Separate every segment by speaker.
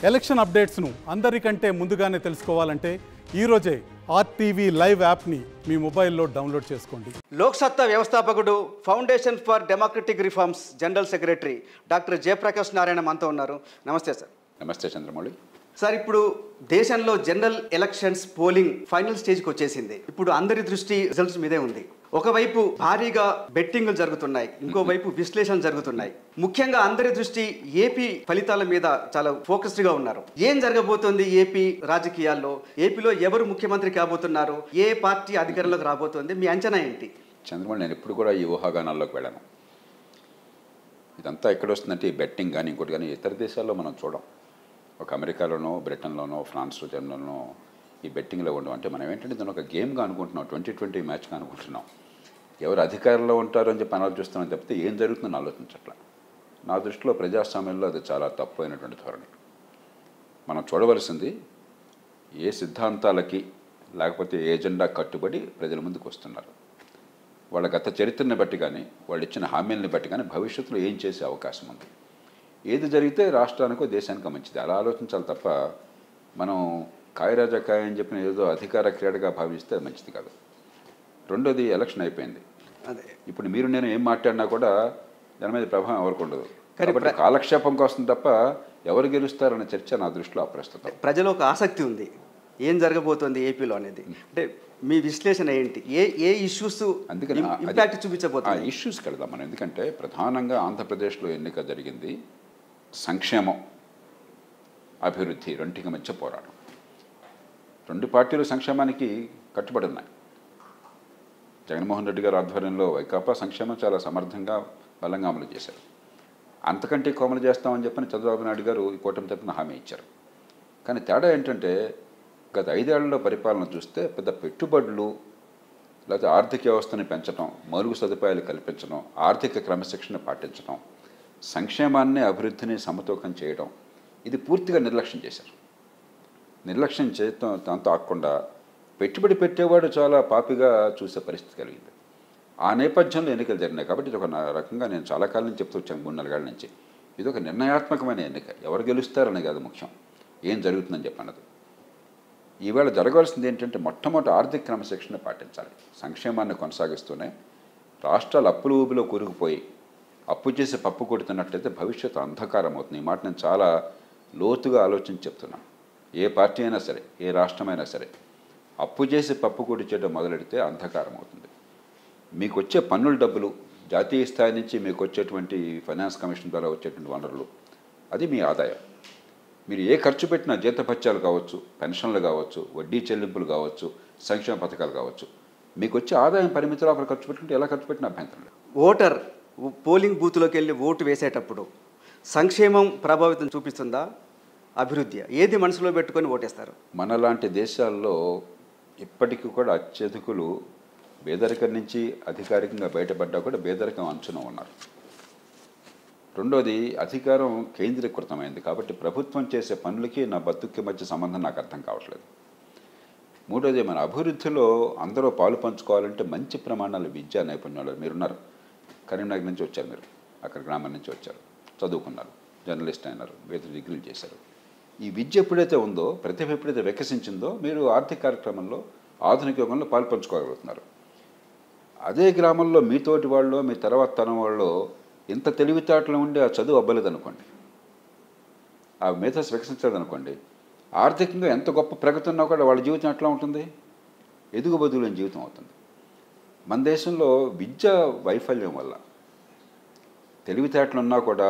Speaker 1: Election అప్డేట్స్ను అందరికంటే ముందుగానే తెలుసుకోవాలంటే ఈరోజే ఆర్టీవీ లైవ్ యాప్ని మీ మొబైల్లో డౌన్లోడ్ చేసుకోండి.
Speaker 2: లోక్సత్తా వ్యవస్థాపకుడు, foundation for democratic reforms general secretary doctor Jayaprakash Narayana మనతో ఉన్నారు. నమస్తే సార్.
Speaker 3: నమస్తే చంద్రమౌళి.
Speaker 2: సార్, ఇప్పుడు దేశంలో జనరల్ ఎలక్షన్స్ పోలింగ్ ఫైనల్ స్టేజ్కి వచ్చేసింది. ఇప్పుడు అందరి దృష్టి రిజల్ట్స్ మీదే ఉంది. ఒకవైపు భారీగా బెట్టింగ్లు జరుగుతున్నాయి, ఇంకోవైపు విశ్లేషణలు జరుగుతున్నాయి. ముఖ్యంగా అందరి దృష్టి ఏపీ ఫలితాల మీద చాలా ఫోకస్డ్గా ఉన్నారు. ఏం జరగబోతోంది ఏపీ రాజకీయాల్లో? ఏపీలో ఎవరు ముఖ్యమంత్రి కాబోతున్నారు? ఏ పార్టీ అధికారంలోకి రాబోతోంది? మీ అంచనా ఏంటి?
Speaker 3: చంద్రమౌళి, నేను ఎప్పుడు కూడా ఈ ఊహాగానాల్లోకి వెళ్ళాను. ఇదంతా ఎక్కడ వస్తుందంటే ఈ బెట్టింగ్ కానీ ఇంకోటి కానీ ఇతర దేశాల్లో మనం చూడం. ఒక అమెరికాలోనో, బ్రిటన్లోనో, ఫ్రాన్స్, జర్మనీలోనో ఈ బెట్టింగ్లో ఉండడం అంటే మనం ఏంటంటే దాన్ని ఒక గేమ్గా అనుకుంటున్నాం, 2020 మ్యాచ్గా అనుకుంటున్నాం. ఎవరు అధికారంలో ఉంటారో అని చెప్పి ఆలోచిస్తున్నాం తప్పితే ఏం జరుగుతుందని ఆలోచించట్లా. నా దృష్టిలో ప్రజాస్వామ్యంలో అది చాలా తప్పైనటువంటి ధోరణి. మనం చూడవలసింది ఏ సిద్ధాంతాలకి లేకపోతే ఏ ఎజెండా కట్టుబడి ప్రజల ముందుకు వస్తున్నారు, వాళ్ళ గత చరిత్రని బట్టి కానీ వాళ్ళు ఇచ్చిన హామీలని బట్టి కానీ భవిష్యత్తులో ఏం చేసే అవకాశం ఉంది, ఏది జరిగితే రాష్ట్రానికో దేశానికో మంచిది అలా ఆలోచించాలి తప్ప మనం కాయరాజా కాయ అని చెప్పిన ఏదో అధికార క్రీడగా భావిస్తే అది మంచిది కాదు. రెండోది, ఎలక్షన్ అయిపోయింది. ఇప్పుడు మీరు నేను ఏం మాట్లాడినా కూడా దాని మీద ప్రభావం ఎవరికి ఉండదు. కాబట్టి కాలక్షేపం కోసం తప్ప ఎవరు గెలుస్తారనే చర్చ నా దృష్టిలో అప్రస్తుతం.
Speaker 2: ప్రజలు ఒక ఆసక్తి ఉంది ఏం జరగబోతోంది ఏపీలో అనేది. అంటే మీ విశ్లేషణ ఏంటి? ఏ ఇష్యూస్
Speaker 3: అందుకని
Speaker 2: ఇంపాక్ట్ చూపించబోతుంది?
Speaker 3: ఇష్యూస్కి వెళ్దాం మనం. ఎందుకంటే ప్రధానంగా ఆంధ్రప్రదేశ్లో ఎన్నిక జరిగింది సంక్షేమం, అభివృద్ధి రెంటికి మధ్య పోరాటం. రెండు పార్టీలు సంక్షేమానికి కట్టుబడి ఉన్నాయి. జగన్మోహన్ రెడ్డి గారి ఆధ్వర్యంలో వైకాపా సంక్షేమం చాలా సమర్థంగా బలంగా అమలు చేశారు. అంతకంటే ఎక్కువ అమలు చేస్తామని చెప్పని చంద్రబాబు నాయుడు గారు ఈ కూటమి తరపున హామీ ఇచ్చారు. కానీ తేడా ఏంటంటే గత 5 ఏళ్లలో పరిపాలన చూస్తే పెద్ద పెట్టుబడులు లేకపోతే ఆర్థిక వ్యవస్థని పెంచడం, మౌలిక సదుపాయాలు కల్పించడం, ఆర్థిక క్రమశిక్షణ పాటించడం, సంక్షేమాన్ని అభివృద్ధిని సమతూకం చేయడం ఇది పూర్తిగా నిర్లక్ష్యం చేశారు. నిర్లక్ష్యం చేయటం దాంతో ఆకుండా పెట్టుబడి పెట్టేవాడు చాలా పాపిగా చూసే పరిస్థితి కలిగింది. ఆ నేపథ్యంలో ఎన్నికలు జరిగినాయి. కాబట్టి ఇది ఒక రకంగా నేను చాలా కాలం నుంచి చెప్తూ వచ్చాను, 3-4 ఏళ్ల నుంచి. ఇది ఒక నిర్ణయాత్మకమైన ఎన్నిక. ఎవరు గెలుస్తారని కాదు ముఖ్యం, ఏం జరుగుతుందని చెప్పన్నది. ఈవేళ జరగవలసింది ఏంటంటే మొట్టమొదటి ఆర్థిక క్రమశిక్షణ పాటించాలి. సంక్షేమాన్ని కొనసాగిస్తూనే రాష్ట్రాలు అప్పుల ఊబిలో కూరుకుపోయి అప్పు చేసి పప్పు కొడుతున్నట్లయితే భవిష్యత్తు అంధకారం అవుతుంది. ఈ మాట నేను చాలా లోతుగా ఆలోచించి చెప్తున్నాను. ఏ పార్టీ అయినా సరే, ఏ రాష్ట్రమైనా సరే అప్పు చేసి పప్పు కొడి చేయడం మొదలెడితే అంధకారం అవుతుంది. మీకు వచ్చే పన్నుల డబ్బులు, జాతీయ స్థాయి నుంచి మీకు వచ్చేటువంటి ఫైనాన్స్ కమిషన్ ద్వారా వచ్చేటువంటి వనరులు, అది మీ ఆదాయం. మీరు ఏ ఖర్చు పెట్టినా, జీతభత్యాలు కావచ్చు, పెన్షన్లు కావచ్చు, వడ్డీ చెల్లింపులు కావచ్చు, సంక్షేమ పథకాలు కావచ్చు, మీకు వచ్చే ఆదాయం పరిమితి లోపల ఖర్చు పెట్టుకుంటే ఎలా ఖర్చు పెట్టినా అభ్యంతరం లేదు.
Speaker 2: ఓటర్ పోలింగ్ బూత్లోకి వెళ్ళి ఓటు వేసేటప్పుడు సంక్షేమం ప్రభావితం చూపిస్తుందా, అభివృద్ధి? ఏది మనసులో పెట్టుకొని ఓటేస్తారు?
Speaker 3: మనలాంటి దేశాల్లో ఇప్పటికీ కూడా అత్యధికులు పేదరికం నుంచి అధికారికంగా బయటపడ్డా కూడా పేదరికం అంచున ఉన్నారు. రెండోది, అధికారం కేంద్రీకృతమైంది. కాబట్టి ప్రభుత్వం చేసే పనులకి నా బతుక్కి మధ్య సంబంధం నాకు అర్థం కావట్లేదు. మూడోది, మన అభివృద్ధిలో అందరూ పాలు పంచుకోవాలంటే మంచి ప్రమాణాలు, విద్యా నైపుణ్యాలు. మీరున్నారు, కరీంనగర్ నుంచి వచ్చారు, మీరు అక్కడ గ్రామం నుంచి వచ్చారు, చదువుకున్నారు, జర్నలిస్ట్ అయినారు, వేద డిగ్రీలు చేశారు. ఈ విద్య ఎప్పుడైతే ఉందో, ప్రతిభ ఎప్పుడైతే వికసించిందో మీరు ఆర్థిక కార్యక్రమంలో ఆధునిక యుగంలో పాలు పంచుకోగలుగుతున్నారు. అదే గ్రామంలో మీతోటి వాళ్ళు, మీ తర్వాత తరం వాళ్ళు ఇంత తెలివితేటలు ఉండి ఆ చదువు అవ్వలేదనుకోండి, ఆ మేధస్ వికసించలేదనుకోండి, ఆర్థికంగా ఎంత గొప్ప ప్రగతి ఉన్నా కూడా వాళ్ళ జీవితం ఎట్లా ఉంటుంది? ఎదుగుబదులేని జీవితం అవుతుంది. మన దేశంలో విద్య వైఫల్యం వల్ల తెలివితేటలు ఉన్నా కూడా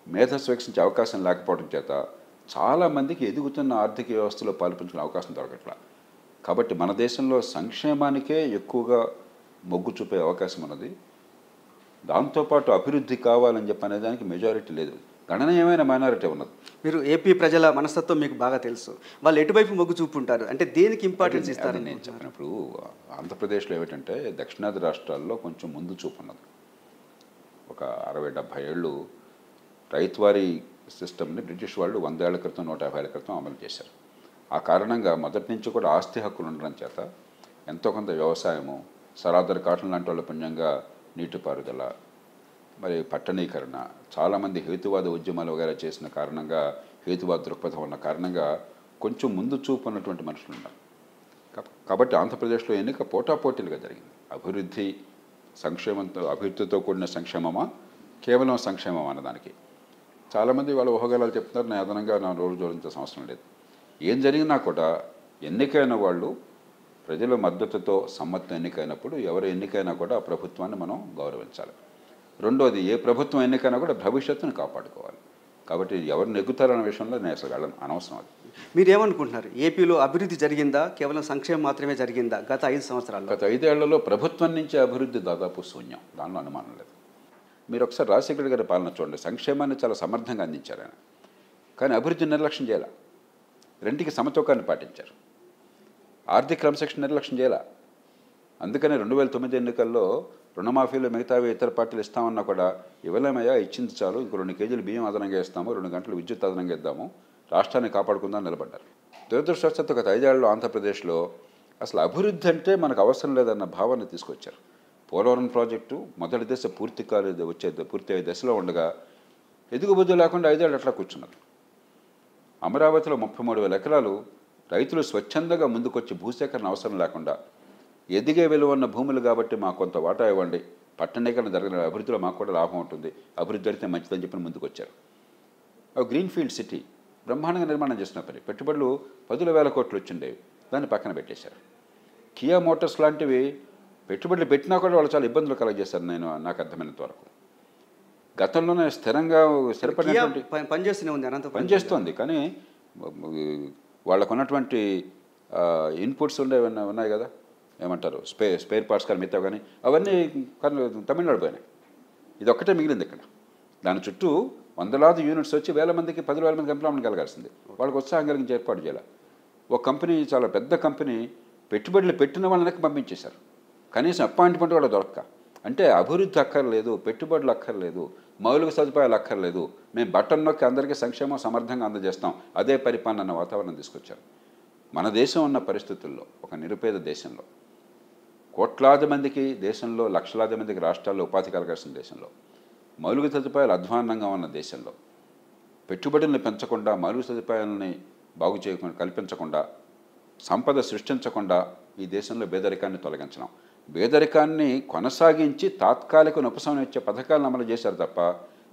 Speaker 3: మేధస్సు వికసించే అవకాశం లేకపోవడం చేత చాలామందికి ఎదుగుతున్న ఆర్థిక వ్యవస్థలో పాల్పంచుకునే అవకాశం దొరకట్లా. కాబట్టి మన దేశంలో సంక్షేమానికే ఎక్కువగా మొగ్గు చూపే అవకాశం ఉన్నది. దాంతోపాటు అభివృద్ధి కావాలని చెప్పి అనేదానికి మెజారిటీ లేదు, గణనీయమైన మైనారిటీ ఉన్నది.
Speaker 2: మీరు ఏపీ ప్రజల మనస్తత్వం మీకు బాగా తెలుసు. వాళ్ళు ఎటువైపు మొగ్గు చూపుంటారు, అంటే దేనికి ఇంపార్టెన్స్ ఇస్తారని
Speaker 3: నేను చెప్పినప్పుడు ఆంధ్రప్రదేశ్లో ఏమిటంటే దక్షిణాది రాష్ట్రాల్లో కొంచెం ముందు చూపు ఉన్నది. ఒక 60-70 ఏళ్ళు రైతువారీ సిస్టమ్ని బ్రిటిష్ వాళ్ళు 100 ఏళ్ల క్రితం, 150 ఏళ్ల క్రితం అమలు చేశారు. ఆ కారణంగా మొదటి నుంచి కూడా ఆస్తి హక్కులు ఉండడం చేత ఎంతో కొంత వ్యవసాయము, సరాదర్ కాటన్ లాంటి వాళ్ళ పుణ్యంగా నీటిపారుదల, మరి పట్టణీకరణ, చాలామంది హేతువాద ఉద్యమాలు వగైరా చేసిన కారణంగా హేతువాద దృక్పథం ఉన్న కారణంగా కొంచెం ముందు చూపు ఉన్నటువంటి మనుషులు ఉన్నారు. కాబట్టి ఆంధ్రప్రదేశ్లో ఎన్నిక పోటాపోటీలుగా జరిగింది. అభివృద్ధి సంక్షేమంతో, అభివృద్ధితో కూడిన సంక్షేమమా కేవలం సంక్షేమం అన్నదానికి చాలామంది వాళ్ళ ఊహగాలు చెప్తున్నారు. నేను అదనంగా నా రోజు జోడించాల్సిన అవసరం లేదు. ఏం జరిగినా కూడా ఎన్నికైన వాళ్ళు ప్రజల మద్దతుతో సమ్మతం ఎన్నికైనప్పుడు ఎవరు ఎన్నికైనా కూడా ఆ ప్రభుత్వాన్ని మనం గౌరవించాలి. రెండోది, ఏ ప్రభుత్వం ఎన్నికైనా కూడా భవిష్యత్తును కాపాడుకోవాలి. కాబట్టి ఎవరు నెగ్గుతారన్న విషయంలో నేను అసలు వెళ్ళను, అనవసరం. అది
Speaker 2: మీరేమనుకుంటున్నారు? ఏపీలో అభివృద్ధి జరిగిందా, కేవలం సంక్షేమం మాత్రమే జరిగిందా గత 5 సంవత్సరాల్లో?
Speaker 3: గత 5 ఏళ్లలో ప్రభుత్వం నుంచి అభివృద్ధి దాదాపు శూన్యం, దానిలో అనుమానం లేదు. మీరు ఒకసారి రాజశేఖర గారి పాలన చూడండి. సంక్షేమాన్ని చాలా సమర్థంగా అందించారు ఆయన, కానీ అభివృద్ధి నిర్లక్ష్యం చేయాల. రెంటికి సమతూకాన్ని పాటించారు. ఆర్థిక క్రమశిక్షణ నిర్లక్ష్యం చేయాల. అందుకనే 2009 ఎన్నికల్లో రుణమాఫీలు మిగతావి ఇతర పార్టీలు ఇస్తామన్నా కూడా ఇవ్వలేమయ్యా, ఇచ్చింది చాలు, ఇంకో 2 కేజీలు బియ్యం అదనంగా ఇస్తాము, 2 గంటలు విద్యుత్ అదనంగా ఇద్దాము, రాష్ట్రాన్ని కాపాడుకుందాం నిలబడ్డారు. దురదృష్టవశాత్తు గత 5 ఏళ్లలో ఆంధ్రప్రదేశ్లో అసలు అభివృద్ధి అంటే మనకు అవసరం లేదన్న భావాన్ని తీసుకొచ్చారు. పోలవరం ప్రాజెక్టు మొదటి దశ పూర్తి అయ్యే దశలో ఉండగా ఎదుగుబుద్ధి లేకుండా 5 ఏళ్ళు అట్లా కూర్చున్నారు. అమరావతిలో 33,000 ఎకరాలు రైతులు స్వచ్ఛందంగా ముందుకొచ్చి భూసేకరణ అవసరం లేకుండా ఎదిగే విలువ ఉన్న భూములు కాబట్టి మాకు కొంత వాటా ఇవ్వండి, పట్టణీకరణ జరిగిన అభివృద్ధిలో మాకు కూడా లాభం ఉంటుంది, అభివృద్ధి జరిగితే మంచిదని చెప్పి ముందుకు వచ్చారు. గ్రీన్ ఫీల్డ్ సిటీ బ్రహ్మాండంగా నిర్మాణం చేసిన పని, పెట్టుబడులు 10,000 కోట్లు వచ్చిండేవి, దాన్ని పక్కన పెట్టేశారు. కియా మోటార్స్ లాంటివి పెట్టుబడులు పెట్టినా కూడా వాళ్ళు చాలా ఇబ్బందులు కలగజేశారు. నాకు అర్థమైనంత వరకు గతంలోనే స్థిరపడినటువంటి పనిచేస్తోంది, కానీ వాళ్ళకు ఉన్నటువంటి ఇన్పుట్స్ ఉన్నాయి కదా, ఏమంటారు, స్పేర్ పార్ట్స్ కానీ మిగతా కానీ అవన్నీ తమిళనాడు పోయినాయి. ఇది ఒక్కటే మిగిలింది ఇక్కడ. దాని చుట్టూ వందలాది యూనిట్స్ వచ్చి 1000 మందికి 10,000 మందికి ఎంప్లాయ్మెంట్ కలగాల్సింది. వాళ్ళకి ఉత్సాహం కలిగించి ఏర్పాటు చేయాలి. ఒక కంపెనీ, చాలా పెద్ద కంపెనీ, పెట్టుబడులు పెట్టిన వాళ్ళకి పంపించేశారు. కనీసం అపాయింట్మెంట్ కూడా దొరక్క. అంటే అభివృద్ధి అక్కర్లేదు, పెట్టుబడులు అక్కర్లేదు, మౌలిక సదుపాయాలు అక్కర్లేదు, మేము బటన్ నొక్కి అందరికీ సంక్షేమం సమర్థంగా అందజేస్తాం, అదే పరిపాలన అన్న వాతావరణం తీసుకొచ్చారు. మన దేశం ఉన్న పరిస్థితుల్లో, ఒక నిరుపేద దేశంలో, కోట్లాది మందికి దేశంలో, లక్షలాది మందికి రాష్ట్రాల్లో ఉపాధి కలగాల్సిన దేశంలో, మౌలిక సదుపాయాలు అధ్వాన్నంగా ఉన్న దేశంలో పెట్టుబడులను పెంచకుండా, మౌలిక సదుపాయాలని బాగు చేయకుండా, కల్పించకుండా, సంపద సృష్టించకుండా ఈ దేశంలో పేదరికాన్ని తొలగించడం, పేదరికాన్ని కొనసాగించి తాత్కాలిక ఉపశమనం ఇచ్చే పథకాలను అమలు చేశారు తప్ప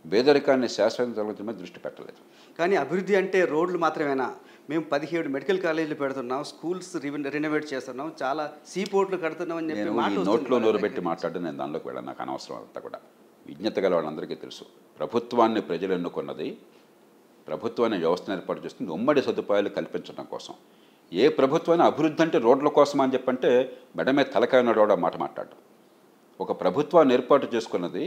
Speaker 3: పేదరికాన్ని శాశ్వతంగా తొలగించడం మీద దృష్టి పెట్టలేదు.
Speaker 2: కానీ అభివృద్ధి అంటే రోడ్లు మాత్రమేనా? మేము 17 మెడికల్ కాలేజీలు పెడుతున్నాం, స్కూల్స్ రెనోవేట్ చేస్తున్నాం, చాలా సీపోర్ట్లు కడుతున్నాం అని చెప్పి
Speaker 3: నోట్లో నోరు పెట్టి మాట్లాడి నేను దానిలోకి వెళ్ళాను. నాకు అనవసరం అంతా కూడా. విజ్ఞత గల వాళ్ళందరికీ తెలుసు, ప్రభుత్వాన్ని ప్రజలు ఎన్నుకున్నది, ప్రభుత్వాన్ని వ్యవస్థను ఏర్పాటు చేస్తుంది ఉమ్మడి సదుపాయాలు కల్పించడం కోసం. ఏ ప్రభుత్వాన్ని అభివృద్ధి అంటే రోడ్ల కోసం అని చెప్పంటే మెడమే తలకాయ ఉన్నాడు మాట మాట్లాడడం. ఒక ప్రభుత్వాన్ని ఏర్పాటు చేసుకున్నది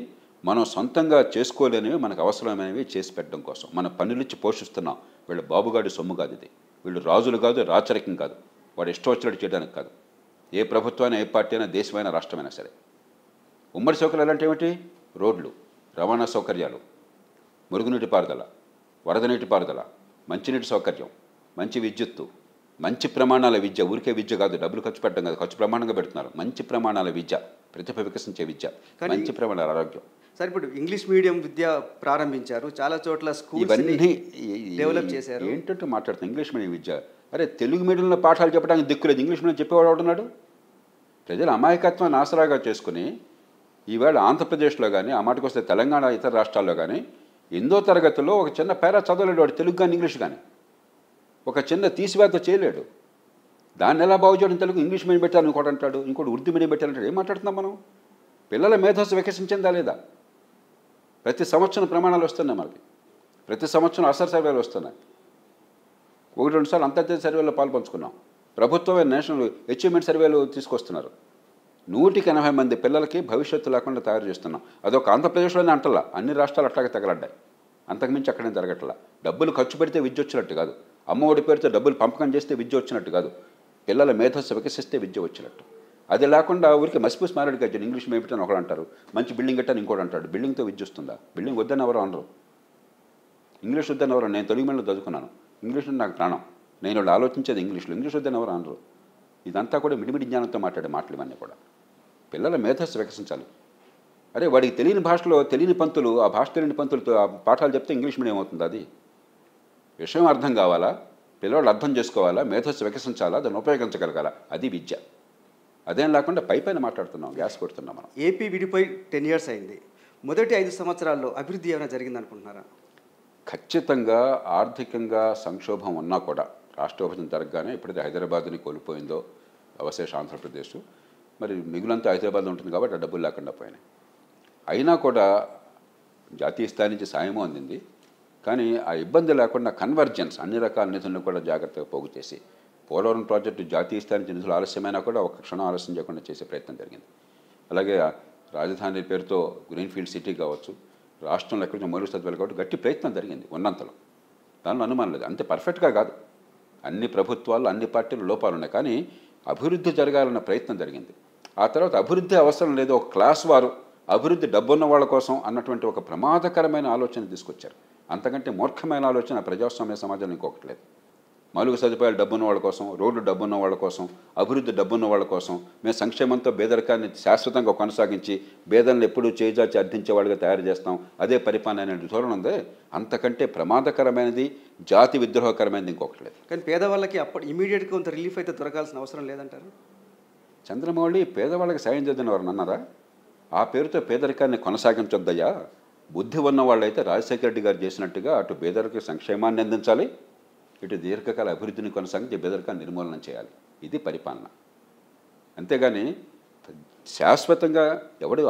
Speaker 3: మనం సొంతంగా చేసుకోలేనివి, మనకు అవసరమైనవి చేసి పెట్టడం కోసం. మన పన్నులిచ్చి పోషిస్తున్నాం. వీళ్ళు బాబుగాడి సొమ్ము కాదు ఇది, వీళ్ళు రాజులు కాదు, రాచరికం కాదు, వాడు ఇష్టం వచ్చినట్టు చేయడానికి కాదు. ఏ ప్రభుత్వాన్ని, ఏ పార్టీ అయినా, దేశమైనా, రాష్ట్రమైనా సరే ఉమ్మడి సౌకర్యాలు అంటే ఏమిటి? రోడ్లు, రవాణా సౌకర్యాలు, మురుగునీటి పారుదల, వరద నీటి పారుదల, మంచినీటి సౌకర్యం, మంచి విద్యుత్తు, మంచి ప్రమాణాల విద్య. ఊరికే విద్య కాదు, డబ్బులు ఖర్చు పెట్టడం కాదు, ఖర్చు ప్రమాణంగా పెడుతున్నారు. మంచి ప్రమాణాల విద్య, ప్రతిభ వికసించే విద్య, మంచి ప్రమాణాల ఆరోగ్యం.
Speaker 2: సరే, ఇప్పుడు ఇంగ్లీష్ మీడియం విద్య ప్రారంభించారు, చాలా చోట్ల స్కూల్స్
Speaker 3: ఇవన్నీ
Speaker 2: డెవలప్ చేశారు.
Speaker 3: ఏంటంటే మాట్లాడుతున్నాం ఇంగ్లీష్ మీడియం విద్య. అరే, తెలుగు మీడియంలో పాఠాలు చెప్పడానికి దిక్కులేదు, ఇంగ్లీష్ మీడియం చెప్పేవాడు అవుతున్నాడు. ప్రజల అమాయకత్వాన్ని ఆసరాగా చేసుకుని ఈవేళ ఆంధ్రప్రదేశ్లో కానీ, ఆ మాటకు వస్తే తెలంగాణ, ఇతర రాష్ట్రాల్లో కానీ 8వ తరగతిలో ఒక చిన్న పేరా చదవలేడు వాడు, తెలుగు కానీ ఇంగ్లీష్ కానీ. ఒక చిన్న తీసివేత చేయలేడు. దాన్ని ఎలా బాగు చేయడం? తెలుగు ఇంగ్లీష్ మీడియం పెట్టాలని ఇంకోటి అంటాడు, ఇంకోటి ఉర్దూ మీడియం పెట్టాలంటాడు. ఏం మాట్లాడుతున్నాం మనం? పిల్లల మేధస్సు వికసించిందా లేదా? ప్రతి సంవత్సరం ప్రమాణాలు వస్తున్నాయి మనకి, ప్రతి సంవత్సరం అసర్ సర్వేలు వస్తున్నాయి. 1-2 సార్లు అంతర్జాతీయ సర్వేలో పాల్పంచుకున్నాం. ప్రభుత్వమే నేషనల్ అచీవ్మెంట్ సర్వేలు తీసుకొస్తున్నారు. 180 మంది పిల్లలకి భవిష్యత్తు లేకుండా తయారు చేస్తున్నాం. అదొక ఆంధ్రప్రదేశ్లోనే అంటలా, అన్ని రాష్ట్రాలు అట్లాగే తగలడ్డాయి. అంతకుమించి అక్కడేం జరగట్లా. డబ్బులు ఖర్చు పెడితే విద్య వచ్చినట్టు కాదు, అమ్మఒడి పేరుతో డబ్బులు పంపకం చేస్తే విద్య వచ్చినట్టు కాదు, పిల్లల మేధస్సు వికసిస్తే విద్య వచ్చినట్టు. అది లేకుండా ఊరికి మసిపూసి మారేడు గజ్జని ఇంగ్లీష్ మేమిటని ఒకడు అంటారు, మంచి బిల్డింగ్ కట్టని ఇంకోటి అంటాడు. బిల్డింగ్తో విద్య వస్తుందా? బిల్డింగ్ వద్దని ఎవరు అనరు, ఇంగ్లీష్ వద్దని ఎవరు. నేను తెలుగు మీడియంలో చదువుకున్నాను, ఇంగ్లీష్ నాకు ప్రాణం, నేను వాళ్ళు ఆలోచించేది ఇంగ్లీష్లో, ఇంగ్లీష్ వద్దని ఎవరు అనరు. ఇదంతా కూడా మిడిమిడి జ్ఞానంతో మాట్లాడే మాటలు ఇవన్నీ కూడా. పిల్లల మేధస్సు వికసించాలి. అరే, వాడికి తెలియని భాషలో తెలియని పంతులు, ఆ భాష తెలియని పంతులతో ఆ పాఠాలు చెప్తే ఇంగ్లీష్ మీడియం అవుతుంది. అది విషయం అర్థం కావాలా, పిల్లవాళ్ళు అర్థం చేసుకోవాలా, మేధస్సు వికసించాలా, దాన్ని ఉపయోగించగలగాల, అది విద్య. అదేం లేకుండా పైపైన మాట్లాడుతున్నాం, గ్యాస్ కొడుతున్నాం మనం.
Speaker 2: ఏపీ విడిపోయి 10 years అయింది. మొదటి 5 సంవత్సరాల్లో అభివృద్ధి ఏమైనా జరిగింది అనుకుంటున్నారా?
Speaker 3: ఖచ్చితంగా ఆర్థికంగా సంక్షోభం ఉన్నా కూడా రాష్ట్ర విభజన జరగగానే ఎప్పుడైతే హైదరాబాద్ని కోల్పోయిందో అవశేష ఆంధ్రప్రదేశ్, మరి మిగులంతా హైదరాబాద్లో ఉంటుంది కాబట్టి ఆ డబ్బులు లేకుండా పోయినాయి. అయినా కూడా జాతీయ స్థాయి నుంచి సాయమో అందింది, కానీ ఆ ఇబ్బంది లేకుండా కన్వర్జెన్స్ అన్ని రకాల నిధులను కూడా జాగ్రత్తగా పోగు చేసి పోలవరం ప్రాజెక్టు జాతీయ స్థాయి నుంచి నిధులు ఆలస్యమైనా కూడా ఒక క్షణం ఆలస్యం చేయకుండా చేసే ప్రయత్నం జరిగింది. అలాగే రాజధాని పేరుతో గ్రీన్ఫీల్డ్ సిటీ కావచ్చు, రాష్ట్రంలో ఎక్కడి నుంచి మౌలిక సదుపాయాలు కాబట్టి గట్టి ప్రయత్నం జరిగింది ఉన్నంతలో, దానిలో అనుమానం లేదు. అంతే పర్ఫెక్ట్గా కాదు, అన్ని ప్రభుత్వాలు అన్ని పార్టీలు లోపాలు ఉన్నాయి, కానీ అభివృద్ధి జరగాలన్న ప్రయత్నం జరిగింది. ఆ తర్వాత అభివృద్ధి అవసరం లేదు, ఒక క్లాస్ వారు అభివృద్ధి డబ్బున్న వాళ్ళ కోసం అన్నటువంటి ఒక ప్రమాదకరమైన ఆలోచన తీసుకొచ్చారు. అంతకంటే మూర్ఖమైన ఆలోచన ప్రజాస్వామ్య సమాజంలో ఇంకొకటి లేదు. మౌలిక సదుపాయాలు డబ్బున్న వాళ్ళ కోసం, రోడ్లు డబ్బున్న వాళ్ళ కోసం, అభివృద్ధి డబ్బున్న వాళ్ళ కోసం, మేము సంక్షేమంతో పేదరికాన్ని శాశ్వతంగా కొనసాగించి పేదలను ఎప్పుడూ చేజాచి అర్థించే వాళ్ళగా తయారు చేస్తాం, అదే పరిపాలన అనే ధోరణి ఉంది. అంతకంటే ప్రమాదకరమైనది, జాతి విద్రోహకరమైనది ఇంకొకటి లేదు.
Speaker 2: కానీ పేదవాళ్ళకి అప్పుడు ఇమీడియట్గా కొంత రిలీఫ్ అయితే దొరకాల్సిన అవసరం లేదంటారు.
Speaker 3: చంద్రమౌళి పేదవాళ్ళకి సాయం చేద్దని ఎవరు అన్నారా? ఆ పేరుతో పేదరికాన్ని కొనసాగించొద్దయ్యా. బుద్ధి ఉన్న వాళ్ళైతే రాజశేఖర రెడ్డి గారు చేసినట్టుగా అటు పేదరికి సంక్షేమాన్ని అందించాలి, ఇటు దీర్ఘకాల అభివృద్ధిని కొనసాగించి పేదరికాన్ని నిర్మూలన చేయాలి. ఇది పరిపాలన. అంతేగాని శాశ్వతంగా ఎవడు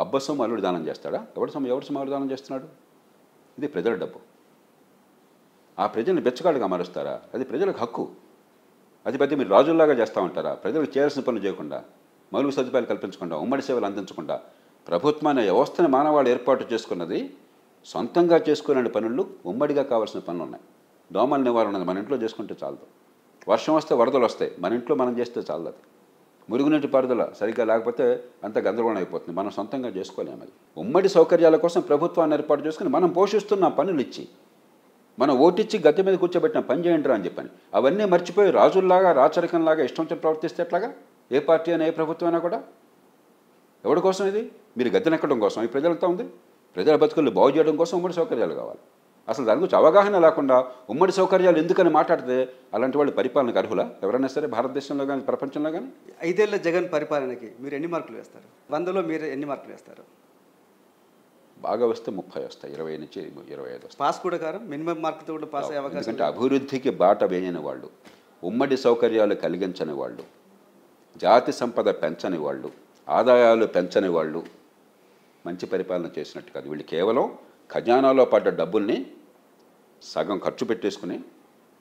Speaker 3: అబ్బసం అల్లుడు దానం చేస్తాడా? ఎవడు సొమ్ము దానం చేస్తున్నాడు? ఇది ప్రజల డబ్బు. ఆ ప్రజల్ని బెచ్చగాళ్ళుగా మారుస్తారా? అది ప్రజలకు హక్కు. అది పెద్ద మీరు రాజుల్లాగా చేస్తూ ఉంటారా? ప్రజలకు చేయాల్సిన పనులు చేయకుండా, మౌలిక సదుపాయాలు కల్పించకుండా, ఉమ్మడి సేవలు అందించకుండా, ప్రభుత్వాన్ని వ్యవస్థను మానవాళ్ళు ఏర్పాటు చేసుకున్నది సొంతంగా చేసుకునే పనులు, ఉమ్మడిగా కావాల్సిన పనులు ఉన్నాయి. దోమల నివారణ ఉన్నది, మన ఇంట్లో చేసుకుంటే చాలదు. వర్షం వస్తే వరదలు వస్తాయి, మన ఇంట్లో మనం చేస్తే చాలదు. అది మురుగునీటి పారుదల సరిగ్గా లేకపోతే అంత గందరగోళం అయిపోతుంది, మనం సొంతంగా చేసుకోలేము. అది ఉమ్మడి సౌకర్యాల కోసం ప్రభుత్వాన్ని ఏర్పాటు చేసుకుని మనం పోషిస్తున్న పనులు ఇచ్చి, మనం ఓటిచ్చి గద్దె మీద కూర్చోబెట్టిన పని చేయండి అని చెప్పని అవన్నీ మర్చిపోయి రాజుల్లాగా రాచరికంలాగా ఇష్టం వచ్చి ప్రవర్తిస్తే ఎట్లాగా? ఏ పార్టీ అయినా ఏ ప్రభుత్వం అయినా కూడా ఎవరి కోసం ఇది? మీరు గద్దెనెక్కడం కోసం ఈ ప్రజలతో ఉంది. ప్రజల బతుకులు బాగు చేయడం కోసం ఉమ్మడి సౌకర్యాలు కావాలి. అసలు దాని గురించి అవగాహన లేకుండా ఉమ్మడి సౌకర్యాలు ఎందుకని మాట్లాడితే అలాంటి వాళ్ళు పరిపాలనకు అర్హులా ఎవరైనా సరే, భారతదేశంలో కానీ ప్రపంచంలో కానీ?
Speaker 2: 5 ఏళ్ల జగన్ పరిపాలనకి మీరు ఎన్ని మార్కులు వేస్తారు? 100లో మీరు ఎన్ని మార్కులు వేస్తారు?
Speaker 3: బాగా వస్తే 30 వస్తాయి, 20 నుంచి 25 వస్తాయి.
Speaker 2: పాస్ కూడా కారం, మినిమం మార్కుతో కూడా పాస్ అయ్యే అవకాశం.
Speaker 3: ఎందుకంటే అభివృద్ధికి బాట వేయని వాళ్ళు, ఉమ్మడి సౌకర్యాలు కలిగించని వాళ్ళు, జాతి సంపద పెంచని వాళ్ళు, ఆదాయాలు పెంచని వాళ్ళు మంచి పరిపాలన చేసినట్టు కాదు. వీళ్ళు కేవలం ఖజానాలో పడ్డ డబ్బుల్ని సగం ఖర్చు పెట్టేసుకుని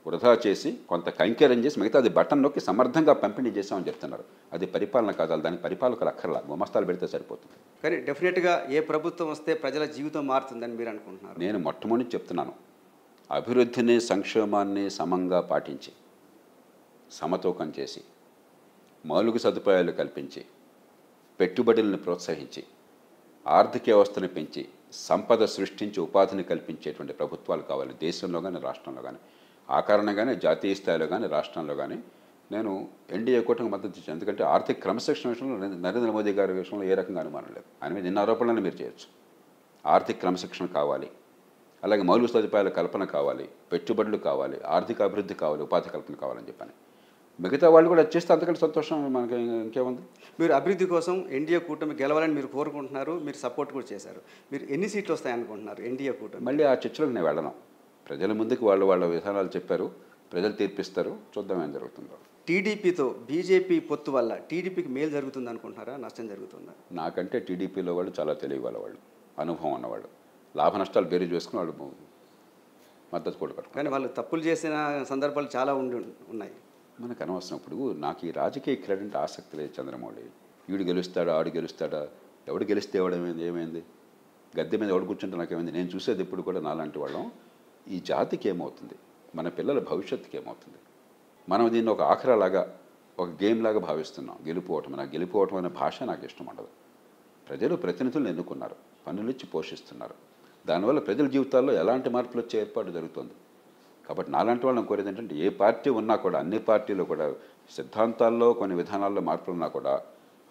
Speaker 3: వృధా చేసి కొంత కైంకర్యం చేసి మిగతా అది బటన్ నొక్కి సమర్థంగా పంపిణీ చేసామని చెప్తున్నారు. అది పరిపాలన కాదు, దానికి పరిపాలకులు అక్కర్లా, గుమస్తాలు పెడితే సరిపోతుంది.
Speaker 2: కానీ డెఫినెట్గా ఏ ప్రభుత్వం వస్తే ప్రజల జీవితం మారుతుందని మీరు అనుకుంటున్నారు?
Speaker 3: నేను మొట్టమొదటి చెప్తున్నాను, అభివృద్ధిని సంక్షేమాన్ని సమంగా పాటించి, సమతూకం చేసి, మౌలిక సదుపాయాలు కల్పించి, పెట్టుబడులను ప్రోత్సహించి, ఆర్థిక వ్యవస్థను పెంచి, సంపద సృష్టించి ఉపాధిని కల్పించేటువంటి ప్రభుత్వాలు కావాలి దేశంలో కానీ రాష్ట్రంలో కానీ. ఆ కారణంగానే జాతీయ స్థాయిలో కానీ రాష్ట్రంలో కానీ నేను ఎన్డీఏ కూటమికి మద్దతు ఇచ్చాను. ఎందుకంటే ఆర్థిక క్రమశిక్షణ విషయంలో నరేంద్ర మోదీ గారి విషయంలో ఏ రకంగా అనుమానం లేదు. ఆయన మీద ఎన్ని ఆరోపణలను మీరు చేయొచ్చు. ఆర్థిక క్రమశిక్షణ కావాలి, అలాగే మౌలిక సదుపాయాల కల్పన కావాలి, పెట్టుబడులు కావాలి, ఆర్థిక అభివృద్ధి కావాలి, ఉపాధి కల్పన కావాలని చెప్పని మిగతా వాళ్ళు కూడా చేస్తే అంతకంటే సంతోషం మనకి ఇంకేముంది.
Speaker 2: మీరు అభివృద్ధి కోసం ఎన్డీఏ కూటమి గెలవాలని మీరు కోరుకుంటున్నారు, మీరు సపోర్ట్ కూడా చేశారు. మీరు ఎన్ని సీట్లు వస్తాయి అనుకుంటున్నారు ఎన్డీఏ కూటమి?
Speaker 3: మళ్ళీ ఆ చర్చలకు నేను వెళ్ళను. ప్రజల ముందుకు వాళ్ళ విధానాలు చెప్పారు, ప్రజలు తీర్పిస్తారు, చూద్దాం ఏం జరుగుతుందో.
Speaker 2: టీడీపీతో బీజేపీ పొత్తు వల్ల టీడీపీకి మేలు జరుగుతుంది అనుకుంటున్నారా, నష్టం జరుగుతుందా?
Speaker 3: నాకంటే టీడీపీలో వాళ్ళు చాలా తెలివి వాళ్ళు, అనుభవం ఉన్నవాళ్ళు, లాభ నష్టాలు బేరీ చేసుకుని వాళ్ళు మద్దతు కూడా.
Speaker 2: కానీ వాళ్ళు తప్పులు చేసిన సందర్భాలు చాలా ఉన్నాయి.
Speaker 3: మనకు అనవసరం. ఇప్పుడు నాకు ఈ రాజకీయ క్రీడంటే ఆసక్తి లేదు చంద్రమౌళి. వీడు గెలుస్తాడా, ఆడు గెలుస్తాడా, ఎవడు గెలిస్తే ఏమైంది, గద్దె మీద ఎవడు కూర్చుంటే నాకేమైంది. నేను చూసేది ఇప్పుడు కూడా నాలాంటి వాళ్ళం ఈ జాతికి ఏమవుతుంది, మన పిల్లల భవిష్యత్తుకి ఏమవుతుంది. మనం దీన్ని ఒక ఆఖరాలాగా, ఒక గేమ్ లాగా భావిస్తున్నాం. గెలుపోవటం, నాకు గెలుపోవటం అనే భాష నాకు ఇష్టం ఉండదు. ప్రజలు ప్రతినిధులను ఎన్నుకున్నారు, పనులిచ్చి పోషిస్తున్నారు. దానివల్ల ప్రజల జీవితాల్లో ఎలాంటి మార్పులు వచ్చే ఏర్పాటు జరుగుతుంది. కాబట్టి నాలాంటి వాళ్ళని కోరేది ఏంటంటే, ఏ పార్టీ ఉన్నా కూడా, అన్ని పార్టీలు కూడా సిద్ధాంతాల్లో కొన్ని విధానాల్లో మార్పులు ఉన్నా కూడా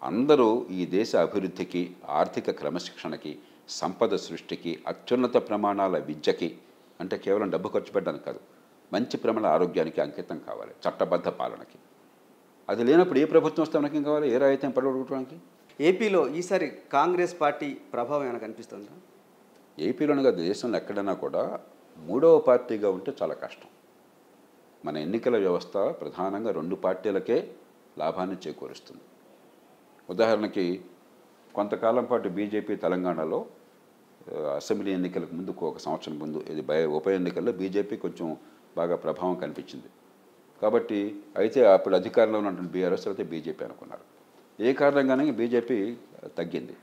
Speaker 3: అందరూ ఈ దేశ అభివృద్ధికి, ఆర్థిక క్రమశిక్షణకి, సంపద సృష్టికి, అత్యున్నత ప్రమాణాల విద్యకి, అంటే కేవలం డబ్బు ఖర్చు పెట్టడానికి కాదు, మంచి ప్రజల ఆరోగ్యానికి అంకితం కావాలి, చట్టబద్ధ పాలనకి. అది లేనప్పుడు ఏ ప్రభుత్వం వస్తే మనకేం కావాలి, ఏ రాయితీ పడగొట్టుకోవడానికి?
Speaker 2: ఏపీలో ఈసారి కాంగ్రెస్ పార్టీ ప్రభావం ఏమైనా కనిపిస్తుందా?
Speaker 3: ఏపీలోనే కాదు, దేశంలో ఎక్కడైనా కూడా మూడవ పార్టీగా ఉంటే చాలా కష్టం. మన ఎన్నికల వ్యవస్థ ప్రధానంగా 2 పార్టీలకే లాభాన్ని చేకూరుస్తుంది. ఉదాహరణకి కొంతకాలం పాటు బీజేపీ తెలంగాణలో అసెంబ్లీ ఎన్నికలకు ముందు 1 సంవత్సరం ముందు ఇది ఉప ఎన్నికల్లో బీజేపీ కొంచెం బాగా ప్రభావం కనిపించింది. కాబట్టి అయితే అప్పుడు అధికారంలో ఉన్నటువంటి బీఆర్ఎస్ అయితే బీజేపీ అనుకున్నారు. ఏ కారణంగానే బీజేపీ తగ్గింది.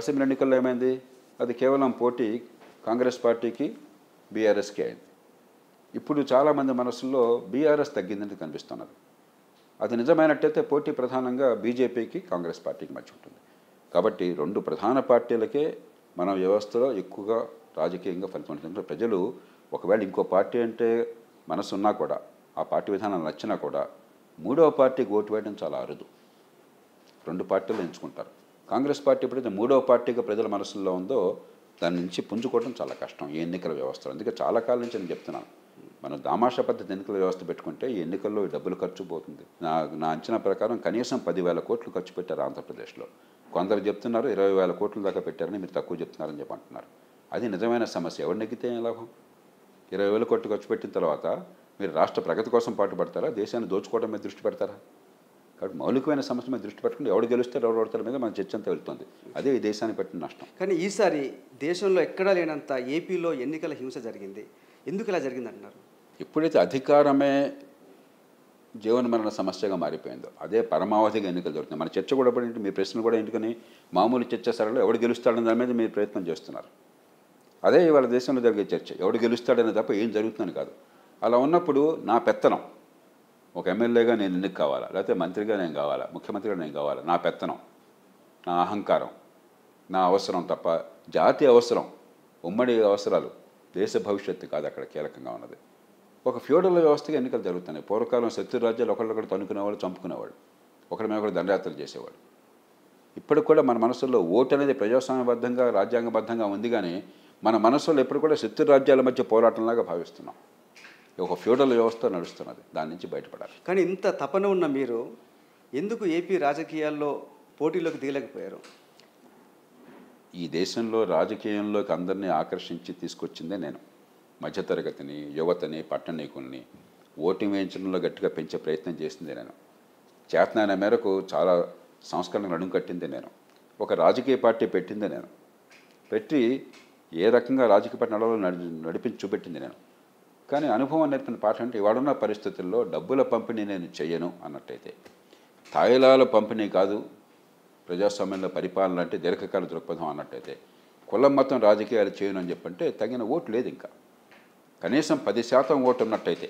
Speaker 3: అసెంబ్లీ ఎన్నికల్లో ఏమైంది, అది కేవలం పోటీ కాంగ్రెస్ పార్టీకి బీఆర్ఎస్కి అయింది. ఇప్పుడు చాలామంది మనసుల్లో బీఆర్ఎస్ తగ్గిందని కనిపిస్తున్నది. అది నిజమైనట్టయితే పోటీ ప్రధానంగా బీజేపీకి కాంగ్రెస్ పార్టీకి మధ్య ఉంటుంది. కాబట్టి 2 ప్రధాన పార్టీలకే మన వ్యవస్థలో ఎక్కువగా రాజకీయంగా ఫలితం ఉంటుంది. ప్రజలు ఒకవేళ ఇంకో పార్టీ అంటే మనసు ఉన్నా కూడా, ఆ పార్టీ విధానం నచ్చినా కూడా, మూడవ పార్టీకి ఓటు వేయడం చాలా అరుదు. 2 పార్టీలు ఎంచుకుంటారు. కాంగ్రెస్ పార్టీ ఎప్పుడైతే మూడవ పార్టీగా ప్రజల మనసుల్లో ఉందో దాని నుంచి పుంజుకోవడం చాలా కష్టం ఈ ఎన్నికల వ్యవస్థలో. అందుకే చాలా కాలం నుంచి నేను చెప్తున్నాను, మనం దామాషా పద్ధతి ఎన్నికల వ్యవస్థ పెట్టుకుంటే ఈ ఎన్నికల్లో డబ్బులు ఖర్చు పోతుంది. నా అంచనా ప్రకారం కనీసం 10,000 కోట్లు ఖర్చు పెట్టారు ఆంధ్రప్రదేశ్లో. కొందరు చెప్తున్నారు 20,000 కోట్ల దాకా పెట్టారని, మీరు తక్కువ చెప్తున్నారని చెప్పి అంటున్నారు. అది నిజమైన సమస్య. ఎవరు నెగ్గితే ఏం లాభం? 20,000 కోట్లు ఖర్చు పెట్టిన తర్వాత మీరు రాష్ట్ర ప్రగతి కోసం పాటుపడతారా, దేశాన్ని దోచుకోవడం మీద దృష్టి పెడతారా? కాబట్టి మౌలికమైన సమస్య మీద దృష్టి పెట్టకుండా ఎవడు గెలుస్తారు ఎవరు ఓడతారు మీద మన చర్చ అంతా వెళ్తుంది. అదే ఈ దేశానికి పెట్టిన నష్టం.
Speaker 2: కానీ ఈసారి దేశంలో ఎక్కడా లేనంత ఏపీలో ఎన్నికల హింస జరిగింది. ఎందుకు ఇలా జరిగింది అంటున్నారు?
Speaker 3: ఎప్పుడైతే అధికారమే జీవనమరణ సమస్యగా మారిపోయిందో అదే పరమావధిగా ఎన్నికలు జరుగుతుంది. మన చర్చ కూడా ఏంటి, మీ ప్రశ్నలు కూడా ఎందుకని మామూలు చర్చ సరళలో ఎవడు గెలుస్తాడని దాని మీద మీరు ప్రయత్నం చేస్తున్నారు. అదే ఇవాళ దేశంలో జరిగే చర్చ, ఎవడు గెలుస్తాడనే తప్ప ఏం జరుగుతుందని కాదు. అలా ఉన్నప్పుడు నా పెత్తనం, ఒక ఎమ్మెల్యేగా నేను ఎన్నిక కావాలా, లేకపోతే మంత్రిగా నేను కావాలా, ముఖ్యమంత్రిగా నేను కావాలా, నా పెత్తనం, నా అహంకారం, నా అవసరం తప్ప జాతి అవసరం, ఉమ్మడి అవసరాలు, దేశ భవిష్యత్తు కాదు అక్కడ కీలకంగా ఉన్నది. ఒక ఫ్యూడల్ వ్యవస్థగా ఎన్నికలు జరుగుతున్నాయి. పూర్వకాలం శత్రు రాజ్యాలు ఒకళ్ళొకటి తనుకునేవాళ్ళు, చంపుకునేవాళ్ళు, ఒకరి మీద ఒకటి దండయాత్రలు చేసేవాళ్ళు. ఇప్పటికి కూడా మన మనసులో ఓటు అనేది ప్రజాస్వామ్యబద్ధంగా రాజ్యాంగబద్ధంగా ఉంది, కానీ మన మనసులో ఎప్పుడు కూడా శత్రు రాజ్యాల మధ్య పోరాటంలాగా భావిస్తున్నాం. ఒక ఫ్యూడల్ వ్యవస్థ నడుస్తున్నది, దాని నుంచి బయటపడాలి.
Speaker 2: కానీ ఇంత తపన ఉన్న మీరు ఎందుకు ఏపీ రాజకీయాల్లో పోటీలోకి దిగలేకపోయారు?
Speaker 3: ఈ దేశంలో రాజకీయంలోకి అందరినీ ఆకర్షించి తీసుకొచ్చిందే నేను. మధ్యతరగతిని, యువతని, పట్టణీకుల్ని ఓటింగ్ వేయించడంలో గట్టిగా పెంచే ప్రయత్నం చేసిందే నేను. చేతనైన మేరకు చాలా సంస్కరణలు నడుం కట్టిందే నేను. ఒక రాజకీయ పార్టీ పెట్టిందే నేను. పెట్టి ఏ రకంగా రాజకీయ పార్టీ నడిపించి చూపెట్టింది నేను. కానీ అనుభవం నేర్పిన పాఠం అంటే ఇవాడున్న పరిస్థితుల్లో డబ్బుల పంపిణీ నేను చెయ్యను అన్నట్టయితే, తాయిలాల పంపిణీ కాదు ప్రజాస్వామ్యంలో పరిపాలన అంటే దీర్ఘకాల దృక్పథం అన్నట్టయితే, కులం మతం రాజకీయాలు చేయను అని చెప్పంటే తగిన ఓటు లేదు. ఇంకా కనీసం 10% ఓటు ఉన్నట్టయితే,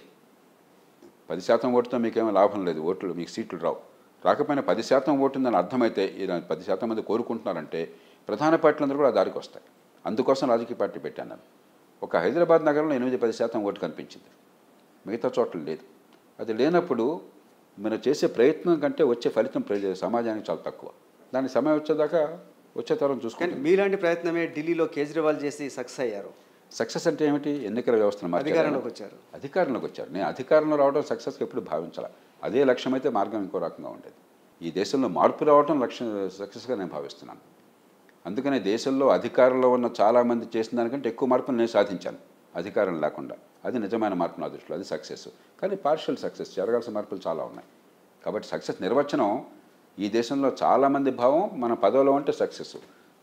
Speaker 3: 10% ఓటుతో మీకేమీ లాభం లేదు, ఓట్లు మీకు సీట్లు రావు. రాకపోయినా 10% ఓటు ఉందని అర్థమైతే, ఈ 10% మంది కోరుకుంటున్నారంటే ప్రధాన పార్టీలందరూ కూడా ఆ దారికి వస్తాయి. అందుకోసం రాజకీయ పార్టీ పెట్టాను నేను. ఒక హైదరాబాద్ నగరంలో 8-10% ఓటు కనిపించింది, మిగతా చోట్ల లేదు. అది లేనప్పుడు మనం చేసే ప్రయత్నం కంటే వచ్చే ఫలితం సమాజానికి చాలా తక్కువ. దాని సమయం వచ్చేదాకా వచ్చే తరం చూసుకోండి.
Speaker 2: మీలాంటి ప్రయత్నమే ఢిల్లీలో కేజ్రీవాల్ చేసి సక్సెస్ అయ్యారు.
Speaker 3: సక్సెస్ అంటే ఏమిటి? ఎన్నికల వ్యవస్థను అధికారంలోకి వచ్చారు. నేను అధికారంలో రావడం సక్సెస్కి ఎప్పుడు భావించాలి. అదే లక్ష్యం అయితే మార్గం ఇంకో రకంగా ఉండేది. ఈ దేశంలో మార్పు రావడం లక్ష్యం సక్సెస్గా నేను భావిస్తున్నాను. అందుకనే దేశంలో అధికారంలో ఉన్న చాలామంది చేసిన దానికంటే ఎక్కువ మార్పులు నేను సాధించాను అధికారం లేకుండా. అది నిజమైన మార్పు నా దృష్టిలో, అది సక్సెస్. కానీ పార్షియల్ సక్సెస్, జరగాల్సిన మార్పులు చాలా ఉన్నాయి. కాబట్టి సక్సెస్ నిర్వచనం ఈ దేశంలో చాలామంది భావం మన పదవిలో ఉంటే సక్సెస్.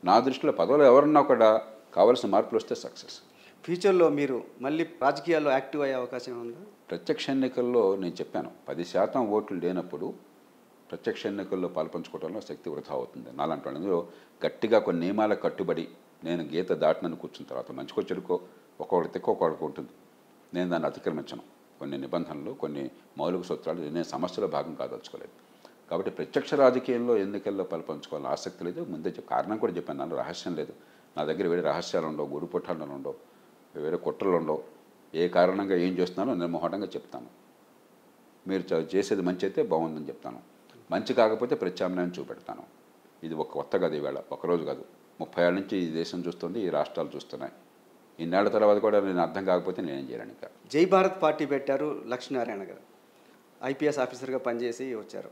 Speaker 3: నా దృష్టిలో పదవిలో ఎవరున్నా కూడా కావాల్సిన మార్పులు వస్తే సక్సెస్.
Speaker 2: ఫ్యూచర్లో మీరు మళ్ళీ రాజకీయాల్లో యాక్టివ్ అయ్యే అవకాశం ఉందా?
Speaker 3: ప్రత్యక్ష ఎన్నికల్లో నేను చెప్పాను, 10% ఓట్లు లేనప్పుడు ప్రత్యక్ష ఎన్నికల్లో పాల్పంచుకోవడంలో శక్తి వృధా అవుతుంది. నాలంటే అందులో గట్టిగా కొన్ని నియమాలకు కట్టుబడి నేను గీత దాటినని కూర్చున్న తర్వాత మంచికో చెడుకో ఒక్కొక్కటి తెక్క ఒక్కొక్కడికి ఉంటుంది. నేను దాన్ని అతిక్రమించను. కొన్ని నిబంధనలు, కొన్ని మౌలిక సూత్రాలు నేను సమస్యలో భాగం కాదలుచుకోలేదు. కాబట్టి ప్రత్యక్ష రాజకీయాల్లో ఎన్నికల్లో పాల్పంచుకోవాలని ఆసక్తి లేదు. ముందే కారణం కూడా చెప్పాను, నన్ను రహస్యం లేదు. నా దగ్గర వేరే రహస్యాలు ఉండవు, గుడి పుట్టాలు ఉండవు, వేరే కుట్రలు ఉండవు. ఏ కారణంగా ఏం చేస్తున్నానో నిర్మోహటంగా చెప్తాను. మీరు చేసేది మంచి అయితే బాగుందని చెప్తాను, మంచి కాకపోతే ప్రత్యామ్నాయం చూపెడతాను. ఇది ఒక కొత్త కాదు, ఈవేళ ఒకరోజు కాదు, 30 ఏళ్ళ నుంచి ఈ దేశం చూస్తుంది, ఈ రాష్ట్రాలు చూస్తున్నాయి. ఇన్నేళ్ల తర్వాత కూడా నేను అర్థం కాకపోతే నేనేం చేయలేను ఇంకా.
Speaker 2: జై భారత్ పార్టీ పెట్టారు లక్ష్మీనారాయణ గారు, ఐపీఎస్ ఆఫీసర్గా పనిచేసి వచ్చారు.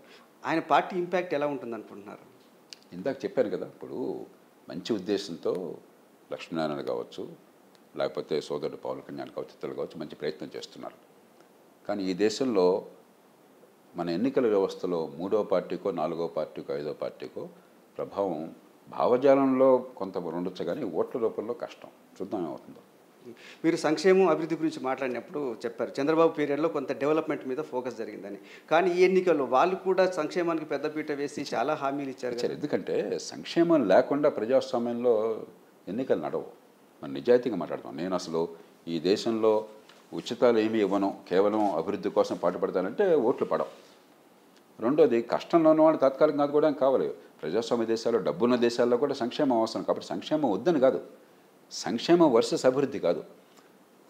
Speaker 2: ఆయన పార్టీ ఇంపాక్ట్ ఎలా ఉంటుంది అనుకుంటున్నారు?
Speaker 3: ఇందాక చెప్పాను కదా, ఇప్పుడు మంచి ఉద్దేశంతో లక్ష్మీనారాయణ కావచ్చు, లేకపోతే సోదరుడు పవన్ కళ్యాణ్ కావచ్చు, ఇతరులు కావచ్చు, మంచి ప్రయత్నం చేస్తున్నారు. కానీ ఈ దేశంలో మన ఎన్నికల వ్యవస్థలో 3వ పార్టీకో 4వ పార్టీకో 5వ పార్టీకో ప్రభావం భావజాలంలో కొంత ఉండొచ్చు, కానీ ఓట్ల రూపంలో కష్టం. చూద్దాం ఏమవుతుందో.
Speaker 2: మీరు సంక్షేమం అభివృద్ధి గురించి మాట్లాడినప్పుడు చెప్పారు చంద్రబాబు పీరియడ్లో కొంత డెవలప్మెంట్ మీద ఫోకస్ జరిగిందని. కానీ ఈ ఎన్నికల్లో వాళ్ళు కూడా సంక్షేమానికి పెద్దపీట వేసి చాలా హామీలు ఇచ్చారు కదా.
Speaker 3: ఎందుకంటే సంక్షేమం లేకుండా ప్రజాస్వామ్యంలో ఎన్నికలు నడవు. మనం నిజాయితీగా మాట్లాడతాం. నేను అసలు ఈ దేశంలో ఉచితాలు ఏమీ ఇవ్వను, కేవలం అభివృద్ధి కోసం పాటుపడతానంటే ఓట్లు పడవు. రెండోది, కష్టంలో ఉన్నవాళ్ళు తాత్కాలికంగా ఆదుకోవడానికి కావాలి. ప్రజాస్వామ్య దేశాల్లో, డబ్బున్న దేశాల్లో కూడా సంక్షేమం అవసరం. కాబట్టి సంక్షేమం వద్దని కాదు, సంక్షేమం వర్సెస్ అభివృద్ధి కాదు.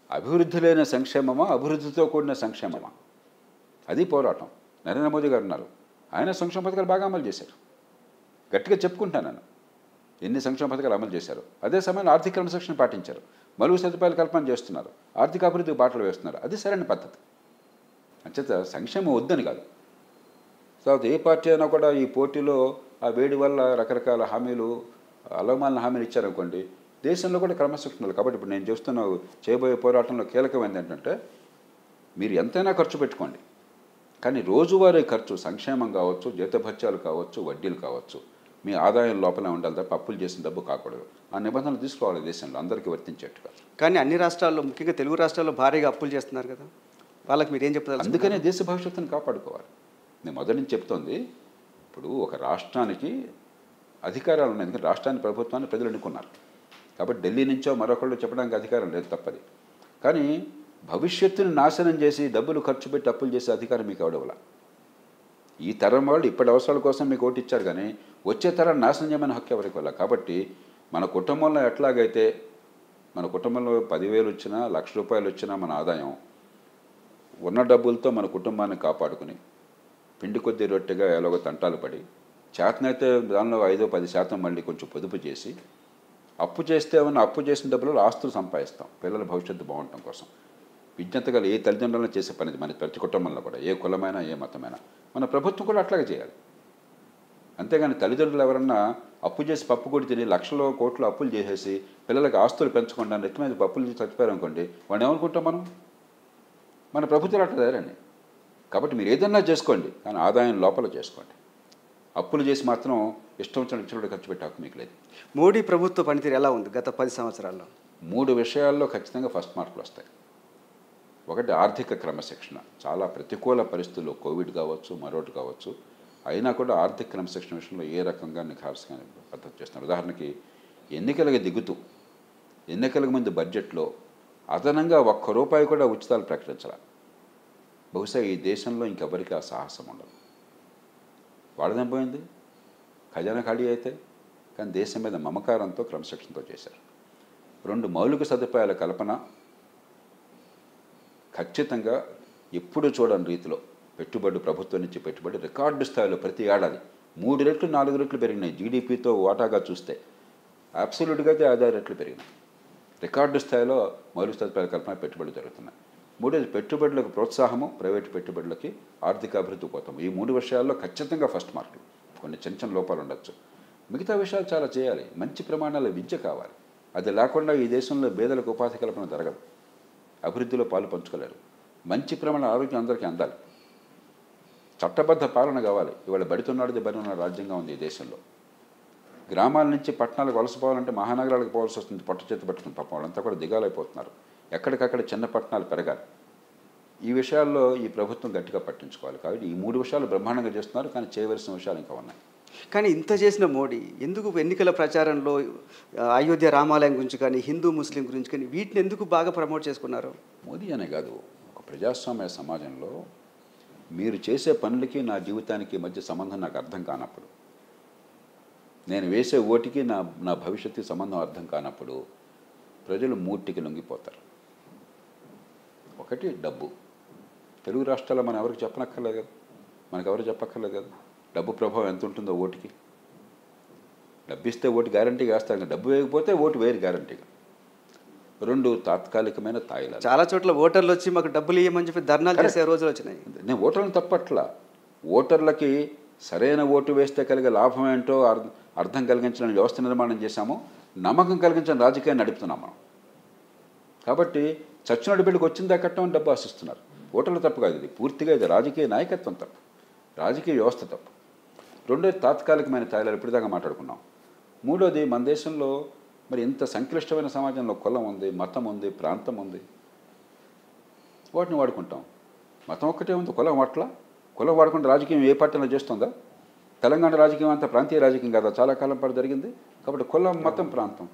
Speaker 3: అభివృద్ధి లేని సంక్షేమమా, అభివృద్ధితో కూడిన సంక్షేమమా, అది పోరాటం. నరేంద్ర మోదీ గారు ఉన్నారు, ఆయన సంక్షేమ పథకాలు బాగా అమలు చేశారు. గట్టిగా చెప్పుకుంటాను నేను, ఎన్ని సంక్షేమ పథకాలు అమలు చేశారు. అదే సమయంలో ఆర్థిక క్రమశిక్షణ పాటించారు, మలుగు సదుపాయాలు కల్పన చేస్తున్నారు, ఆర్థిక అభివృద్ధికి బాటలు వేస్తున్నారు. అది సరైన పద్ధతి. అంచేత సంక్షేమం వద్దని కాదు. తర్వాత ఏ పార్టీ అయినా కూడా ఈ పోటీలో ఆ వేడి వల్ల రకరకాల హామీలు, అలమాలిన హామీలు ఇచ్చారనుకోండి, దేశంలో కూడా క్రమశిక్షణలు. కాబట్టి ఇప్పుడు నేను చూస్తున్న చేయబోయే పోరాటంలో కీలకమైనది ఏంటంటే, మీరు ఎంతైనా ఖర్చు పెట్టుకోండి, కానీ రోజువారీ ఖర్చు, సంక్షేమం కావచ్చు, జీతభత్యాలు కావచ్చు, వడ్డీలు కావచ్చు, మీ ఆదాయం లోపలే ఉండాలి తప్ప అప్పులు చేసిన డబ్బు కాకూడదు. ఆ నిబంధనలు తీసుకోవాలి దేశంలో, అందరికీ వర్తించేట్టుగా.
Speaker 2: కానీ అన్ని రాష్ట్రాల్లో, ముఖ్యంగా తెలుగు రాష్ట్రాల్లో భారీగా అప్పులు చేస్తున్నారు కదా, వాళ్ళకి మీరు ఏం చెప్తారు?
Speaker 3: అందుకనే దేశ భవిష్యత్తును కాపాడుకోవాలి. నేను మొదటి నుంచి చెప్తోంది, ఇప్పుడు ఒక రాష్ట్రానికి అధికారాలు ఉన్నాయి, ఎందుకంటే రాష్ట్రాన్ని, ప్రభుత్వాన్ని ప్రజలు ఎన్నుకున్నారు. కాబట్టి ఢిల్లీ నుంచో మరొకళ్ళు చెప్పడానికి అధికారం లేదు, తప్పది. కానీ భవిష్యత్తుని నాశనం చేసి డబ్బులు ఖర్చు పెట్టి అప్పులు చేసే అధికారం మీకు ఎవడవలా. ఈ తరం వాళ్ళు ఇప్పటి అవసరాల కోసం మీకు ఓటు ఇచ్చారు, కానీ వచ్చే తరం నాశనం చేయమని హక్కు ఎవరికి వల్ల. కాబట్టి మన కుటుంబంలో ఎట్లాగైతే, మన కుటుంబంలో 10,000 వచ్చినా, ₹1,00,000 వచ్చినా మన ఆదాయం ఉన్న డబ్బులతో మన కుటుంబాన్ని కాపాడుకుని పిండి కొద్ది రొట్టెగా ఎలాగో తంటాలు పడి, చేతనైతే దానిలో 5-10% మళ్ళీ కొంచెం పొదుపు చేసి, అప్పు చేస్తే ఏమన్నా అప్పు చేసిన డబ్బులు ఆస్తులు సంపాదిస్తాం పిల్లల భవిష్యత్తు బాగుండటం కోసం. విజ్ఞతగా ఏ తల్లిదండ్రులను చేసే పని మన ప్రతి కుటుంబంలో కూడా, ఏ కులమైనా ఏ మతమైనా. మన ప్రభుత్వం కూడా అట్లాగే చేయాలి. అంతేగాని తల్లిదండ్రులు ఎవరన్నా అప్పు చేసి పప్పు కొడి తిని లక్షల కోట్లు అప్పులు చేసేసి పిల్లలకి ఆస్తులు పెంచకుండా నెత్తి మీద పప్పులు చేసి చచ్చిపోయారనుకోండి, వాడిని ఏమనుకుంటాం మనం? మన ప్రభుత్వాలు అట్లా తయారండి. కాబట్టి మీరు ఏదన్నా చేసుకోండి, కానీ ఆదాయం లోపల చేసుకోండి. అప్పులు చేసి మాత్రం ఇష్టం వచ్చిన ఇచ్చినప్పుడు ఖర్చు పెట్టే హక్కు మీకు లేదు.
Speaker 2: మోడీ ప్రభుత్వ పనితీరు ఎలా ఉంది గత 10 సంవత్సరాల్లో?
Speaker 3: 3 విషయాల్లో ఖచ్చితంగా ఫస్ట్ మార్కులు వస్తాయి. ఒకటి, ఆర్థిక క్రమశిక్షణ. చాలా ప్రతికూల పరిస్థితుల్లో, కోవిడ్ కావచ్చు, మరొకటి కావచ్చు, అయినా కూడా ఆర్థిక క్రమశిక్షణ విషయంలో ఏ రకంగా నిఖార్సుగా పద్ధతి చేస్తున్నారు. ఉదాహరణకి ఎన్నికలకు దిగుతూ, ఎన్నికలకు ముందు బడ్జెట్లో అదనంగా ₹1 కూడా ఉచితాలు ప్రకటించాలి. బహుశా ఈ దేశంలో ఇంకెవరికి ఆ సాహసం ఉండదు. వాడదేం పోయింది, ఖజానా ఖాళీ అయితే. కానీ దేశం మీద మమకారంతో, క్రమశిక్షణతో చేశారు. 2, మౌలిక సదుపాయాల కల్పన. ఖచ్చితంగా ఎప్పుడు చూడని రీతిలో పెట్టుబడి, ప్రభుత్వం నుంచి పెట్టుబడి రికార్డు స్థాయిలో ప్రతి ఏడాది 3 రెట్లు 4 రెట్లు పెరిగినాయి. జీడిపితో వాటాగా చూస్తే అబ్సల్యూట్గా అయితే 6 రెట్లు పెరిగినాయి. రికార్డు స్థాయిలో మౌలిక సదుపాయాల కల్పన, పెట్టుబడులు జరుగుతున్నాయి. 3, పెట్టుబడులకు ప్రోత్సాహము, ప్రైవేటు పెట్టుబడులకి ఆర్థిక అభివృద్ధి పోతాము. ఈ 3 విషయాల్లో ఖచ్చితంగా ఫస్ట్ మార్కులు. కొన్ని చిన్న లోపాలు ఉండొచ్చు, మిగతా విషయాలు చాలా చేయాలి. మంచి ప్రమాణాల విద్య కావాలి. అది లేకుండా ఈ దేశంలో పేదలకు ఉపాధి కల్పన జరగదు, అభివృద్ధిలో పాలు పంచుకోలేరు. మంచి ప్రమాణ ఆరోగ్యం అందరికీ అందాలి. చట్టబద్ధ పాలన కావాలి. ఇవాళ బడితున్నాడు బడి ఉన్న రాజ్యంగా ఉంది ఈ దేశంలో. గ్రామాల నుంచి పట్టణాలకు వలసపోవాలంటే మహానగరాలకు పోవాల్సి వస్తుంది, పట్టు చేతి పట్టుకుని. పాపం వాళ్ళంతా కూడా దిగాలైపోతున్నారు. ఎక్కడికక్కడ చిన్న పట్టణాలు పెరగాలి. ఈ విషయాల్లో ఈ ప్రభుత్వం గట్టిగా పట్టించుకోవాలి. కాబట్టి ఈ 3 విషయాలు బ్రహ్మాండంగా చేస్తున్నారు, కానీ చేయవలసిన విషయాలు ఇంకా ఉన్నాయి.
Speaker 2: కానీ ఇంత చేసిన మోడీ ఎందుకు ఎన్నికల ప్రచారంలో అయోధ్య రామాలయం గురించి కానీ, హిందూ ముస్లిం గురించి కానీ, వీటిని ఎందుకు బాగా ప్రమోట్ చేసుకున్నారు?
Speaker 3: మోదీ అనే కాదు, ఒక ప్రజాస్వామ్య సమాజంలో మీరు చేసే పనులకి నా జీవితానికి మధ్య సంబంధం నాకు అర్థం కానప్పుడు, నేను వేసే ఓటికి నా భవిష్యత్తుకి సంబంధం అర్థం కానప్పుడు ప్రజలు మూర్తికి లొంగిపోతారు. ఒకటి, డబ్బు. తెలుగు రాష్ట్రాల్లో మనం ఎవరికి చెప్పనక్కర్లేదు కదా, మనకెవరు చెప్పక్కర్లేదు కదా డబ్బు ప్రభావం ఎంత ఉంటుందో ఓటుకి. డబ్బు ఇస్తే ఓటు గ్యారంటీగా వేస్తారు, డబ్బు వేయకపోతే ఓటు వేరు గ్యారంటీగా. రెండు తాత్కాలికమైన తాయిలాలు.
Speaker 2: చాలా చోట్ల ఓటర్లు వచ్చి మాకు డబ్బులు ఇవ్వమని చెప్పి ధర్నాలు చేసే రోజులు వచ్చినాయి.
Speaker 3: నేను ఓటర్లను తప్పట్లా, ఓటర్లకి సరైన ఓటు వేస్తే కలిగే లాభం ఏంటో అర్థం కలిగించిన వ్యవస్థ నిర్మాణం చేశాము, నమ్మకం కలిగించిన రాజకీయాన్ని నడుపుతున్నాం మనం. కాబట్టి చచ్చినోడి బిడ్డకు వచ్చిందా కట్టమని డబ్బు ఆశిస్తున్నారు. ఓటర్లు తప్పు కాదు, ఇది పూర్తిగా ఇది రాజకీయ నాయకత్వం తప్పు, రాజకీయ వ్యవస్థ తప్పు. రెండోది తాత్కాలికమైన తాయిలాలు ఇప్పటిదాకా మాట్లాడుకున్నాం. మూడోది మన దేశంలో మరి ఇంత సంక్లిష్టమైన సమాజంలో కులం ఉంది, మతం ఉంది, ప్రాంతం ఉంది, వాటిని వాడుకుంటాం. మతం ఒక్కటే ఉంది, కులం వాట్ల. కులం వాడుకుంటే రాజకీయం ఏ పార్టీలో చేస్తుందా? తెలంగాణ రాజకీయం అంతా ప్రాంతీయ రాజకీయం కదా, చాలా కాలం పాటు జరిగింది. కాబట్టి కులం, మతం, ప్రాంతం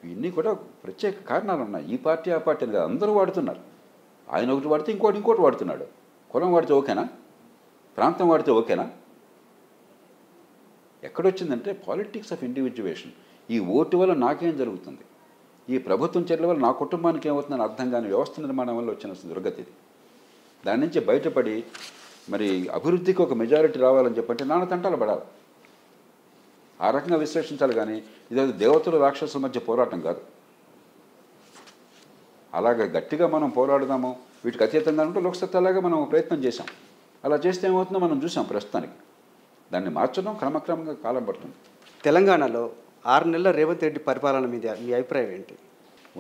Speaker 3: ఇవన్నీ కూడా ప్రత్యేక కారణాలు ఉన్నాయి. ఈ పార్టీ ఆ పార్టీ అని కాదు, అందరూ వాడుతున్నారు. ఆయన ఒకటి వాడితే ఇంకోటి వాడుతున్నాడు. కులం వాడితే ఓకేనా? ప్రాంతం వాడితే ఓకేనా? ఎక్కడొచ్చిందంటే పాలిటిక్స్ ఆఫ్ ఇండివిజువేషన్. ఈ ఓటు వల్ల నాకేం జరుగుతుంది, ఈ ప్రభుత్వం చర్యల వల్ల నా కుటుంబానికి ఏమవుతుందని అర్థం కాని వ్యవస్థ నిర్మాణం వల్ల వచ్చిన దుర్గతి ఇది. దాని నుంచి బయటపడి మరి అభివృద్ధికి ఒక మెజారిటీ రావాలని చెప్పంటే నాన్న తంటాలు పడాలి. ఆ రకంగా విశ్లేషించాలి. కానీ ఇదేదో దేవతలు రాక్షసుల మధ్య పోరాటం కాదు. అలాగే గట్టిగా మనం పోరాడదాము, వీటికి అతీతంగా ఉంటే లోక్సత్తాలాగా మనం ప్రయత్నం చేశాం. అలా చేస్తే ఏమవుతుందో మనం చూసాం. ప్రస్తుతానికి దాన్ని మార్చడం క్రమక్రమంగా కాలం పడుతుంది.
Speaker 2: తెలంగాణలో 6 నెలల రేవంత్ రెడ్డి పరిపాలన మీద మీ అభిప్రాయం ఏంటి?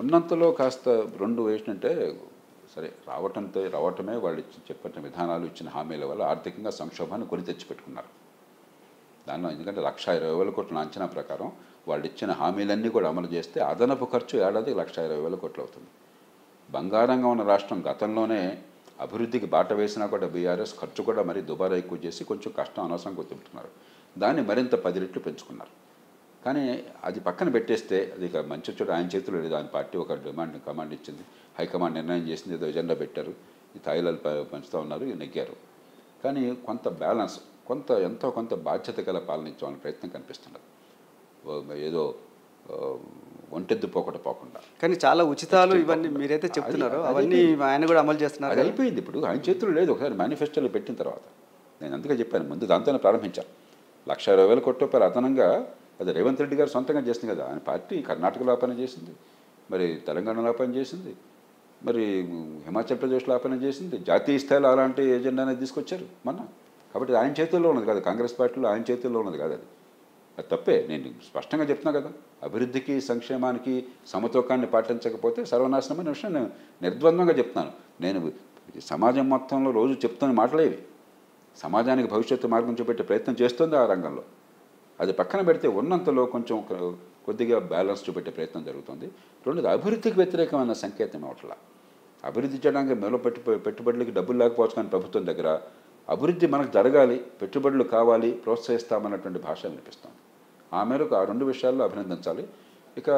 Speaker 3: ఉన్నంతలో కాస్త రెండు వేసినంటే సరే, రావటమే వాళ్ళు చెప్పిన విధానాలు, ఇచ్చిన హామీల వల్ల ఆర్థికంగా సంక్షోభాన్ని కొని తెచ్చిపెట్టుకున్నారు. దానిలో ఎందుకంటే 1,20,000 కోట్ల అంచనా ప్రకారం వాళ్ళు ఇచ్చిన హామీలన్నీ కూడా అమలు చేస్తే అదనపు ఖర్చు ఏడాదికి 1,20,000 కోట్లు అవుతుంది. బంగారంగా ఉన్న రాష్ట్రం గతంలోనే అభివృద్ధికి బాట వేసినా కూడా బీఆర్ఎస్ ఖర్చు కూడా మరీ దుబారా ఎక్కువ చేసి కొంచెం కష్టం అనవసరం గుర్తుంటున్నారు. దాన్ని మరింత 10 రెట్లు పెంచుకున్నారు. కానీ అది పక్కన పెట్టేస్తే అది ఇక మంచి చోట ఆయన చేతులు లేదు. ఆయన పార్టీ ఒక కమాండ్ ఇచ్చింది, హైకమాండ్ నిర్ణయం చేసింది, ఏదో ఎజెండా పెట్టారు, ఈ తాయిలాలు పంచుతూ ఉన్నారు, నెగ్గారు. కానీ కొంత బ్యాలెన్స్, ఎంతో కొంత బాధ్యత గల పాలన ఇచ్చామని ప్రయత్నం కనిపిస్తున్నది. ఏదో ఒంటెద్దు పోకుండా.
Speaker 2: కానీ చాలా ఉచితాలు ఇవన్నీ మీరైతే చెప్తున్నారు, అవన్నీ ఆయన కూడా అమలు చేస్తున్నారు.
Speaker 3: అది అయిపోయింది. ఇప్పుడు ఆయన చేతులు లేదు. ఒకసారి మేనిఫెస్టోలో పెట్టిన తర్వాత నేను అందుకే చెప్పాను, ముందు దాంతోనే ప్రారంభించాను. 1,20,000 కోట్ల రూపాయలు అదనంగా అది రేవంత్ రెడ్డి గారు సొంతంగా చేసింది కదా. ఆయన పార్టీ కర్ణాటకలో పని చేసింది, మరి తెలంగాణలో పని చేసింది, మరి హిమాచల్ ప్రదేశ్లో పని చేసింది, జాతీయ స్థాయిలో అలాంటి ఎజెండా అనేది తీసుకొచ్చారు మొన్న. కాబట్టి ఆయన చేతుల్లో ఉన్నది కాదు, కాంగ్రెస్ పార్టీలో ఆయన చేతుల్లో ఉన్నది కాదు. అది తప్పే. నేను స్పష్టంగా చెప్తున్నా కదా, అభివృద్ధికి సంక్షేమానికి సమతూకాన్ని పాటించకపోతే సర్వనాశనమైన విషయం నేను నిర్ద్వందంగా చెప్తున్నాను. నేను సమాజం మొత్తంలో రోజు చెప్తున్న మాటలేవి. సమాజానికి భవిష్యత్తు మార్గం చూపెట్టే ప్రయత్నం చేస్తుంది ఆ రంగంలో. అది పక్కన పెడితే ఉన్నంతలో కొంచెం కొద్దిగా బ్యాలెన్స్ చూపెట్టే ప్రయత్నం జరుగుతుంది. రెండోది అభివృద్ధికి వ్యతిరేకమైన సంకేతం అవట్లా. అభివృద్ధి చేయడానికి మూల పెట్టుబడులకి డబ్బులు లేకపోవచ్చు, కానీ ప్రభుత్వం దగ్గర అభివృద్ధి మనకు జరగాలి, పెట్టుబడులు కావాలి, ప్రోత్సహిస్తామన్నటువంటి భాష వినిపిస్తుంది. ఆ మేరకు ఆ 2 విషయాల్లో అభినందించాలి. ఇక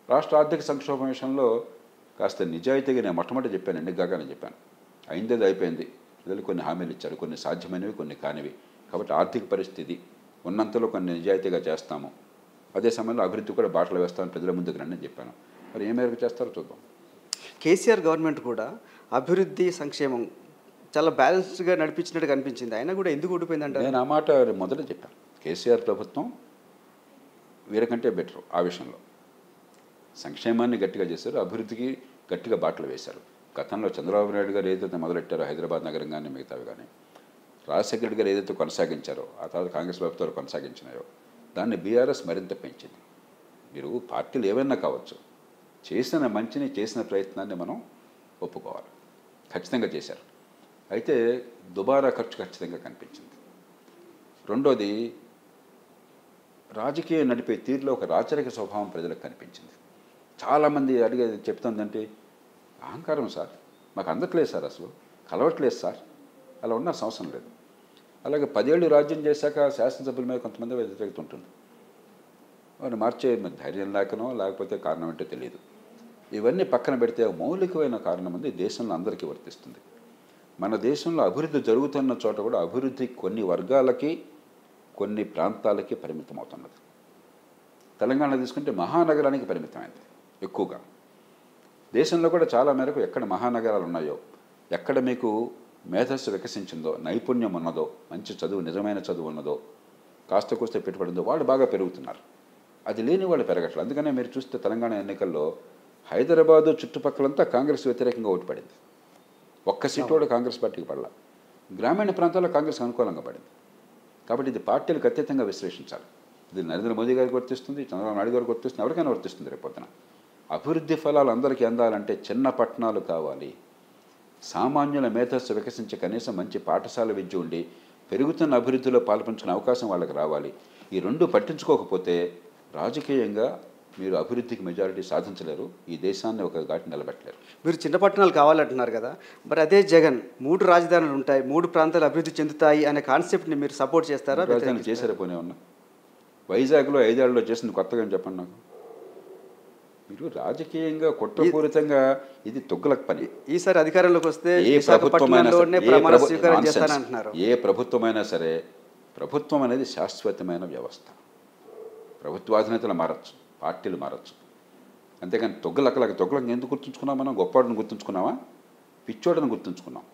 Speaker 3: రాష్ట్ర ఆర్థిక సంక్షోభం విషయంలో కాస్త నిజాయితీగా నేను మొట్టమొదటి చెప్పాను, ఎన్నికగానే చెప్పాను. అయిందేది అయిపోయింది. ప్రజలు కొన్ని హామీలు ఇచ్చారు, కొన్ని సాధ్యమైనవి, కొన్ని కానివి. కాబట్టి ఆర్థిక పరిస్థితి ఉన్నంతలో కొన్ని నిజాయితీగా చేస్తాము, అదే సమయంలో అభివృద్ధి కూడా బాటలు వేస్తామని ప్రజల ముందుకు రండి అని చెప్పాను. మరి ఏ మేరకు చేస్తారో చూద్దాం.
Speaker 2: కేసీఆర్ గవర్నమెంట్ కూడా అభివృద్ధి సంక్షేమం చాలా బ్యాలెన్స్డ్గా నడిపించినట్టు కనిపించింది. అయినా కూడా ఎందుకు ఊడిపోయిందంటే,
Speaker 3: నేను ఆ మాట మొదట చెప్పాను. కేసీఆర్ ప్రభుత్వం వీరికంటే బెటర్. ఆ విషయంలో సంక్షేమాన్ని గట్టిగా చేశారు, అభివృద్ధికి గట్టిగా బాటలు వేశారు. గతంలో చంద్రబాబు నాయుడు గారు ఏదైతే మొదలెట్టారో హైదరాబాద్ నగరం కానీ మిగతావి కానీ, రాజశేఖర రెడ్డి గారు ఏదైతే కొనసాగించారో, ఆ తర్వాత కాంగ్రెస్ ప్రభుత్వాలు కొనసాగించినాయో, దాన్ని బీఆర్ఎస్ మరింత పెంచింది. మీరు పార్టీలు ఏవైనా కావచ్చు, చేసిన మంచిని, చేసిన ప్రయత్నాన్ని మనం ఒప్పుకోవాలి. ఖచ్చితంగా చేశారు. అయితే దుబారా ఖర్చు ఖచ్చితంగా కనిపించింది. రెండోది, రాజకీయం నడిపే తీరులో ఒక రాచరిక స్వభావం ప్రజలకు కనిపించింది. చాలామంది అడిగేది చెప్తుందంటే, అహంకారం సార్, మాకు అందట్లేదు సార్, అసలు కలవట్లేదు సార్, అలా ఉన్న అవసరం లేదు. అలాగే 10 ఏళ్ళు రాజ్యం చేశాక శాసనసభ్యుల మీద కొంతమంది వ్యతిరేకత ఉంటుంది. వారిని మార్చే ధైర్యం లేకనో లేకపోతే కారణం ఏంటో తెలియదు. ఇవన్నీ పక్కన పెడితే మౌలికమైన కారణం ఉంది, దేశంలో అందరికీ వర్తిస్తుంది. మన దేశంలో అభివృద్ధి జరుగుతున్న చోట కూడా అభివృద్ధి కొన్ని వర్గాలకి, కొన్ని ప్రాంతాలకి పరిమితం అవుతున్నది. తెలంగాణ తీసుకుంటే మహానగరానికి పరిమితమైంది ఎక్కువగా. దేశంలో కూడా చాలా మేరకు ఎక్కడ మహానగరాలు ఉన్నాయో, ఎక్కడ మీకు మేధస్సు వికసించిందో, నైపుణ్యం ఉన్నదో, మంచి చదువు, నిజమైన చదువు ఉన్నదో, కాస్త కూస్తే పెట్టుబడిందో, వాళ్ళు బాగా పెరుగుతున్నారు. అది లేని వాళ్ళు పెరగట్లేదు. అందుకనే మీరు చూస్తే తెలంగాణ ఎన్నికల్లో హైదరాబాదు చుట్టుపక్కలంతా కాంగ్రెస్ వ్యతిరేకంగా ఓటు పడింది. ఒక్క సీటు కూడా కాంగ్రెస్ పార్టీకి పడలా. గ్రామీణ ప్రాంతాల్లో కాంగ్రెస్ అనుకూలంగా పడింది. కాబట్టి ఇది పార్టీలకు అత్యధికంగా విశ్లేషించాలి. ఇది నరేంద్ర మోదీ గారికి వర్తిస్తుంది, చంద్రబాబు నాయుడు గారికి వర్తిస్తుంది, ఎవరికైనా వర్తిస్తుంది. రేపొద్దున అభివృద్ధి ఫలాలు అందరికీ అందాలంటే చిన్న పట్టణాలు కావాలి. సామాన్యుల మేధస్సు వికసించే కనీసం మంచి పాఠశాల విద్య ఉండి పెరుగుతున్న అభివృద్ధిలో పాల్పంచుకునే అవకాశం వాళ్ళకి రావాలి. ఈ రెండు పట్టించుకోకపోతే రాజకీయంగా మీరు అభివృద్ధికి మెజారిటీ సాధించలేరు, ఈ దేశాన్ని ఒక ఘాటి నిలబెట్టలేరు.
Speaker 2: మీరు చిన్న పట్టణాలు కావాలంటున్నారు కదా, మరి అదే జగన్ 3 రాజధానులు ఉంటాయి, 3 ప్రాంతాలు అభివృద్ధి చెందుతాయి అనే కాన్సెప్ట్ని మీరు సపోర్ట్ చేస్తారా?
Speaker 3: రాజధాని చేసారే పోనే ఉన్నా. వైజాగ్లో 5 ఏళ్లలో చేసింది కొత్తగా చెప్పండి నాకు. మీరు రాజకీయంగా కుట్రపూరితంగా ఇది తొగ్గులకు పని.
Speaker 2: ఈసారి అధికారంలోకి వస్తే
Speaker 3: ఏ ప్రభుత్వమైనా సరే ప్రభుత్వం అనేది శాశ్వతమైన వ్యవస్థ. ప్రభుత్వాధినేతలు మారచ్చు, పార్టీలు మారచ్చు, అంతేగాని తొగ్గులకు ఎందుకు గుర్తుంచుకున్నాం? మనం గొప్పవాడిని గుర్తుంచుకున్నామా, పిచ్చోడని గుర్తుంచుకున్నాం?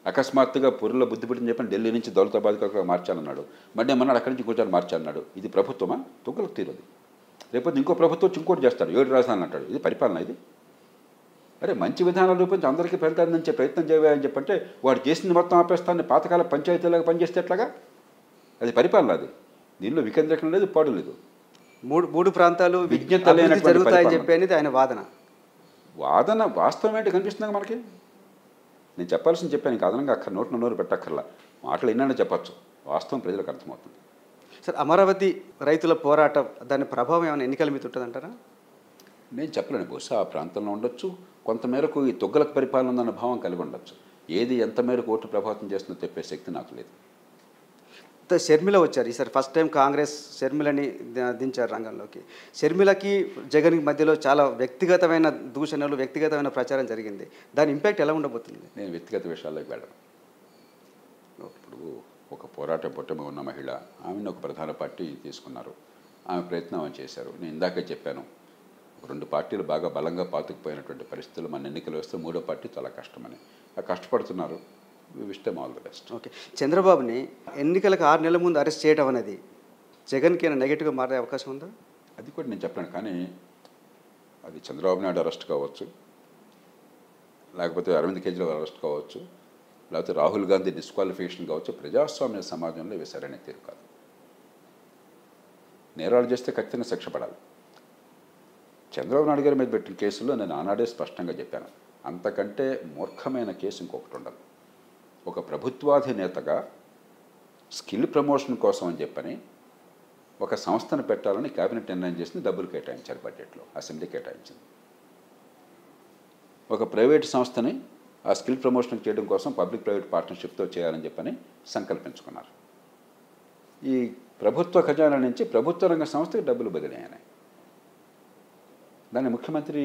Speaker 3: అకస్మాత్తుగా పొరుల బుద్ధి పెట్టిని చెప్పని ఢిల్లీ నుంచి దౌలతాబాద్కి మార్చాలన్నాడు, మళ్ళీ ఏమన్నాడు అక్కడి నుంచి ఇంకోటి మార్చాలన్నాడు. ఇది ప్రభుత్వమా? తొగ్గులకు తీరదు. రేపొద్దు ఇంకో ప్రభుత్వం ఇంకోటి చేస్తాడు, 7 రాజధానులు అంటాడు. ఇది పరిపాలన? ఇది అరే మంచి విధానాలు రూపొంది అందరికీ ఫలితాన్ని ప్రయత్నం చేయాలని చెప్పంటే వాడు చేసింది మొత్తం ఆపేస్తాన్ని పాతకాల పంచాయతీలాగా పనిచేస్తే ఎట్లాగా? అది పరిపాలన. అది దీనిలో వికేంద్రీకరణ లేదు, పాడు లేదు.
Speaker 2: మూడు ప్రాంతాలు
Speaker 3: విజ్ఞత
Speaker 2: జరుగుతాయని చెప్పి అనేది ఆయన వాదన.
Speaker 3: వాస్తవం ఏంటి కనిపిస్తుంది మనకి? నేను చెప్పాల్సింది చెప్పాను, ఇంకా అదనంగా అక్కడ నోరు పెట్టక్కర్లా. మాటలు ఎన్నైనా చెప్పచ్చు, వాస్తవం ప్రజలకు అర్థమవుతుంది.
Speaker 2: సార్, అమరావతి రైతుల పోరాటం దాని ప్రభావం ఏమైనా ఎన్నికల మీద ఉంటుందంటారా?
Speaker 3: నేను చెప్పలేను. బహుశా ఆ ప్రాంతంలో ఉండొచ్చు, కొంతమేరకు ఈ తొగ్గులకు పరిపాలన ఉందన్న భావం కలిగి ఉండొచ్చు. ఏది ఎంత మేరకు ఓటు ప్రభావితం చేస్తుందో చెప్పే శక్తి నాకు లేదు.
Speaker 2: షర్మిల వచ్చారు ఈసారి, ఫస్ట్ టైం కాంగ్రెస్ షర్మిలని దించారు రంగంలోకి. షర్మిలకి జగన్కి మధ్యలో చాలా వ్యక్తిగతమైన దూషణలు, వ్యక్తిగతమైన ప్రచారం జరిగింది. దాని ఇంపాక్ట్ ఎలా ఉండబోతుంది?
Speaker 3: నేను వ్యక్తిగత విషయాల్లోకి వెళ్ళను. ఇప్పుడు ఒక పోరాట పుట్టమి ఉన్న మహిళ, ఆమెను ఒక ప్రధాన పార్టీ తీసుకున్నారు, ఆమె ప్రయత్నం ఆమె చేశారు. నేను ఇందాకే చెప్పాను, 2 పార్టీలు బాగా బలంగా పాతుకుపోయినటువంటి పరిస్థితులు మన ఎన్నికలు వస్తే 3వ పార్టీ చాలా కష్టమని. ఆ కష్టపడుతున్నారు. Wish them all the best.
Speaker 2: Okay, చంద్రబాబుని ఎన్నికలకు 6 నెలల ముందు అరెస్ట్ చేయడం అనేది జగన్కి ఏమైనా నెగిటివ్గా మారే అవకాశం ఉందా?
Speaker 3: అది కూడా నేను చెప్పలేను. కానీ అది చంద్రబాబు నాయుడు అరెస్ట్ కావచ్చు, లేకపోతే అరవింద్ కేజ్రీవాల్ అరెస్ట్ కావచ్చు, లేకపోతే రాహుల్ గాంధీ డిస్క్వాలిఫికేషన్ కావచ్చు. ప్రజాస్వామ్య సమాజంలో ఇవి సరైన తీరు కాదు. నేరాలు చేస్తే ఖచ్చితంగా శిక్ష పడాలి. చంద్రబాబు నాయుడు గారి మీద పెట్టిన కేసుల్లో నేను ఆనాడే స్పష్టంగా చెప్పాను, అంతకంటే మూర్ఖమైన కేసు ఇంకొకటి ఉండదు. ఒక ప్రభుత్వాధినేతగా స్కిల్ ప్రమోషన్ కోసం అని చెప్పని ఒక సంస్థను పెట్టాలని కేబినెట్ నిర్ణయం చేసింది, డబ్బులు కేటాయించారు బడ్జెట్లో, అసెంబ్లీ కేటాయించింది. ఒక ప్రైవేట్ సంస్థని ఆ స్కిల్ ప్రమోషన్ చేయడం కోసం పబ్లిక్ ప్రైవేట్ పార్ట్నర్షిప్తో చేయాలని చెప్పని సంకల్పించుకున్నారు. ఈ ప్రభుత్వ ఖజానా నుంచి ప్రభుత్వ రంగ సంస్థకి డబ్బులు బదిలీ అయినాయి. దాన్ని ముఖ్యమంత్రి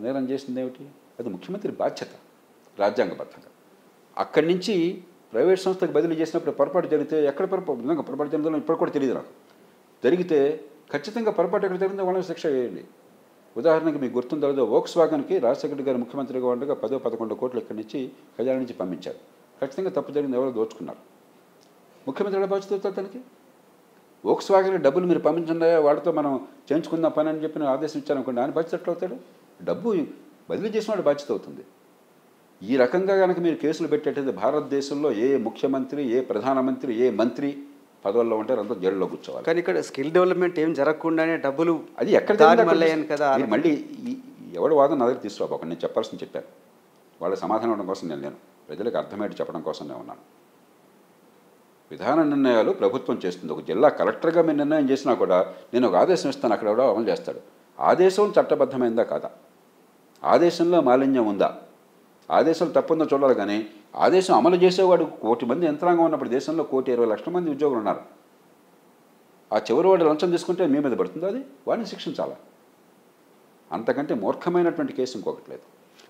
Speaker 3: నేరం చేసింది ఏమిటి? అది ముఖ్యమంత్రి బాధ్యత రాజ్యాంగబద్ధంగా. అక్కడి నుంచి ప్రైవేట్ సంస్థకు బదిలీ చేసినప్పుడు పొరపాటు జరిగితే ఎక్కడ పొరపాటు జరిగిందో ఇప్పుడు కూడా తెలియదు నాకు. జరిగితే ఖచ్చితంగా పొరపాటు ఎక్కడ జరిగిందో వాళ్ళని శిక్ష వేయండి. ఉదాహరణకి మీకు గుర్తుందో వోక్స్ వాగన్కి రాజశేఖర్ గారు ముఖ్యమంత్రిగా ఉండగా 10-11 కోట్లు ఇక్కడి నుంచి ఖజానా నుంచి పంపించారు. ఖచ్చితంగా తప్పు జరిగింది, ఎవరో దోచుకున్నారు. ముఖ్యమంత్రి ఎలా బాధ్యత అవుతారు దానికి? వోక్స్ వాగన్కి డబ్బులు మీరు పంపించండి, వాడితో మనం చేయించుకుందాం పని అని చెప్పి ఆదేశం ఇచ్చారనుకోండి, ఆయన బాధ్యత ఎట్లా అవుతాడు? డబ్బు బదిలీ చేసిన వాడు బాధ్యత అవుతుంది. ఈ రకంగా కనుక మీరు కేసులు పెట్టేటది భారతదేశంలో ఏ ముఖ్యమంత్రి, ఏ ప్రధానమంత్రి, ఏ మంత్రి పదవుల్లో ఉంటారు అంతా జైల్లో కూర్చోవాలి.
Speaker 2: కానీ ఇక్కడ స్కిల్ డెవలప్మెంట్ ఏం జరగకుండానే డబ్బులు
Speaker 3: అది ఎక్కడ కదా. మళ్ళీ ఎవడు వాదన నా దగ్గర తీసుకురాబోకండి, నేను చెప్పాల్సింది చెప్పాను. వాళ్ళ సమాధానం ఇవ్వడం కోసం నేను ప్రజలకు అర్థమయ్యేట్టు చెప్పడం కోసం నేను ఉన్నాను. విధాన నిర్ణయాలు ప్రభుత్వం చేస్తుంది. ఒక జిల్లా కలెక్టర్గా మీరు నిర్ణయం చేసినా కూడా నేను ఒక ఆదేశం ఇస్తాను, అక్కడ ఎవడో అమలు చేస్తాడు. ఆదేశం చట్టబద్ధమైందా కాదా? ఆదేశంలో మాలిన్యం ఉందా? ఆదేశం తప్పుందో చూడాలి. కానీ ఆదేశం అమలు చేసేవాడు 1 కోటి మంది యంత్రాంగం ఉన్నప్పుడు దేశంలో 1,20,00,000 మంది ఉద్యోగులు ఉన్నారు. ఆ చివరి వాడు లంచం తీసుకుంటే మీ మీద పడుతుందో అది వాడిని శిక్షించాలా? అంతకంటే మూర్ఖమైనటువంటి కేసు ఇంకొకటి లేదు.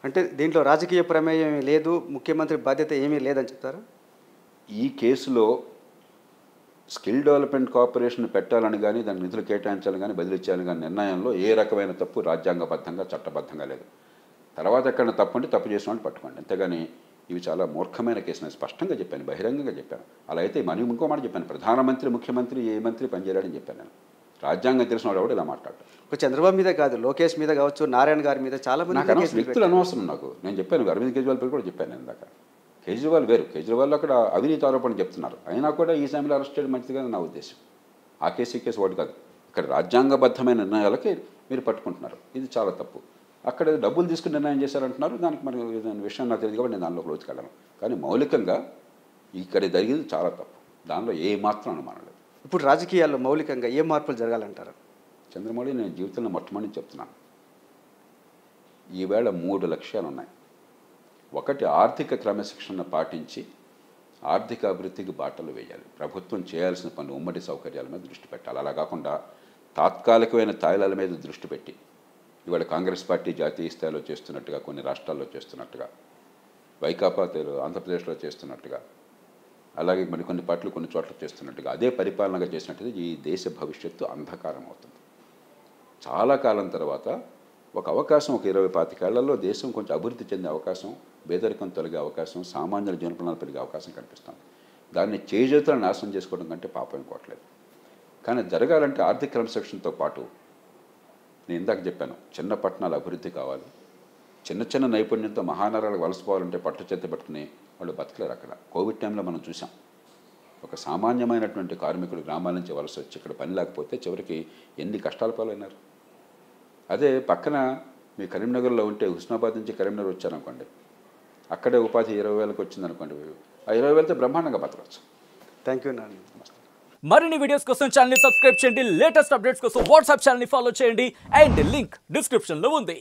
Speaker 2: అంటే దీంట్లో రాజకీయ ప్రమేయం లేదు, ముఖ్యమంత్రి బాధ్యత ఏమీ లేదని చెప్తారా?
Speaker 3: ఈ కేసులో స్కిల్ డెవలప్మెంట్ కార్పొరేషన్ పెట్టాలని కానీ దాని నిధులు కేటాయించాలని కానీ బదిలీ చేయాలని కానీ నిర్ణయంలో ఏ రకమైన తప్పు రాజ్యాంగబద్ధంగా చట్టబద్ధంగా లేదు. తర్వాత ఎక్కడ తప్పు అంటే తప్పు చేసిన వాళ్ళు పట్టుకోండి, అంతేగాని ఇవి చాలా మూర్ఖమైన కేసు. నేను స్పష్టంగా చెప్పాను, బహిరంగంగా చెప్పాను. అలా అయితే మనం ఇంకో మాట చెప్పాను, ప్రధానమంత్రి, ముఖ్యమంత్రి, ఏ మంత్రి పనిచేయాలని చెప్పాను నేను. రాజ్యాంగం తెలిసిన వాడు ఎవడు ఇలా మాట్లాడతాడు?
Speaker 2: ఇప్పుడు చంద్రబాబు మీద కాదు, లోకేష్ మీద కావచ్చు, నారాయణ గారి మీద చాలా మంది
Speaker 3: నాకు అనవసరం, వ్యక్తులు అనవసరం నాకు. నేను చెప్పాను, అరవింద్ కేజ్రీవాల్ పేరు కూడా చెప్పాను నేను ఇందాక. కేజ్రీవాల్ వేరు, కేజ్రీవాల్ అక్కడ అవినీతి ఆరోపణలు చెప్తున్నారు. అయినా కూడా ఈ సమయంలో అరెస్ట్ చేయడం మంచిదిగా నా ఉద్దేశం. ఆ కేసు ఈ కేసు వాడు కాదు. ఇక్కడ రాజ్యాంగబద్ధమైన నిర్ణయాలకి మీరు పట్టుకుంటున్నారు, ఇది చాలా తప్పు. అక్కడ డబ్బులు తీసుకుని నిర్ణయం చేశారంటున్నారు, దానికి మరి దాని విషయం నాకు తెలియదు కాబట్టి నేను దానిలో లోతుకెళ్ళను. కానీ మౌలికంగా ఇక్కడ జరిగింది చాలా తప్పు, దానిలో ఏ మాత్రం అనుమానం లేదు.
Speaker 2: ఇప్పుడు రాజకీయాల్లో మౌలికంగా ఏ మార్పులు జరగాలంటారు?
Speaker 3: చంద్రమౌళి, నేను జీవితంలో మొట్టమొదటి చెప్తున్నాను, ఈవేళ 3 లక్ష్యాలు ఉన్నాయి. ఒకటి, ఆర్థిక క్రమశిక్షణ పాటించి ఆర్థిక అభివృద్ధికి బాటలు వేయాలి. ప్రభుత్వం చేయాల్సిన పనులు, ఉమ్మడి సౌకర్యాల మీద దృష్టి పెట్టాలి. అలా కాకుండా తాత్కాలికమైన తాయిలాల మీద దృష్టి పెట్టి ఇవాళ కాంగ్రెస్ పార్టీ జాతీయ స్థాయిలో చేస్తున్నట్టుగా, కొన్ని రాష్ట్రాల్లో చేస్తున్నట్టుగా, వైకాపా ఆంధ్రప్రదేశ్లో చేస్తున్నట్టుగా, అలాగే మరికొన్ని పార్టీలు కొన్ని చోట్ల చేస్తున్నట్టుగా అదే పరిపాలనగా చేసినట్టుగా ఈ దేశ భవిష్యత్తు అంధకారం అవుతుంది. చాలా కాలం తర్వాత ఒక అవకాశం, ఒక 20-25 ఏళ్లలో దేశం కొంచెం అభివృద్ధి చెందే అవకాశం, పేదరికం తొలగే అవకాశం, సామాన్యుల జీవనప్రమాణాలు పెరిగే అవకాశం కనిపిస్తుంది. దాన్ని చేజేతులను నాశనం చేసుకోవడం కంటే పాపం ఇంకోవట్లేదు. కానీ జరగాలంటే ఆర్థిక క్రమశిక్షణతో పాటు నేను ఇందాక చెప్పాను, చిన్న పట్టణాల అభివృద్ధి కావాలి. చిన్న చిన్న నైపుణ్యంతో మహానగరాలకు వలసపోవాలంటే పట్టు చేత పట్టుకుని వాళ్ళు బతకలేరు. అక్కడ కోవిడ్ టైంలో మనం చూసాం, ఒక సామాన్యమైనటువంటి కార్మికుడు గ్రామాల నుంచి వలస వచ్చి ఇక్కడ పని లేకపోతే చివరికి ఎన్ని కష్టాల పాలైనారు. అదే పక్కన మీ కరీంనగర్లో ఉంటే, హుస్నాబాద్ నుంచి కరీంనగర్ వచ్చారనుకోండి, అక్కడే ఉపాధి 20,000కి వచ్చిందనుకోండి, ఆ 20,000తో బ్రహ్మాండంగా బతకవచ్చు.
Speaker 2: Thank you Nani.
Speaker 4: మరిన్ని వీడియోస్ కోసం ఛానల్ ని సబ్స్క్రైబ్ చేయండి, లేటెస్ట్ అప్డేట్స్ కోసం వాట్సాప్ ఛానల్ ని ఫాలో చేయండి, అండ్ లింక్ డిస్క్రిప్షన్ లో ఉంది.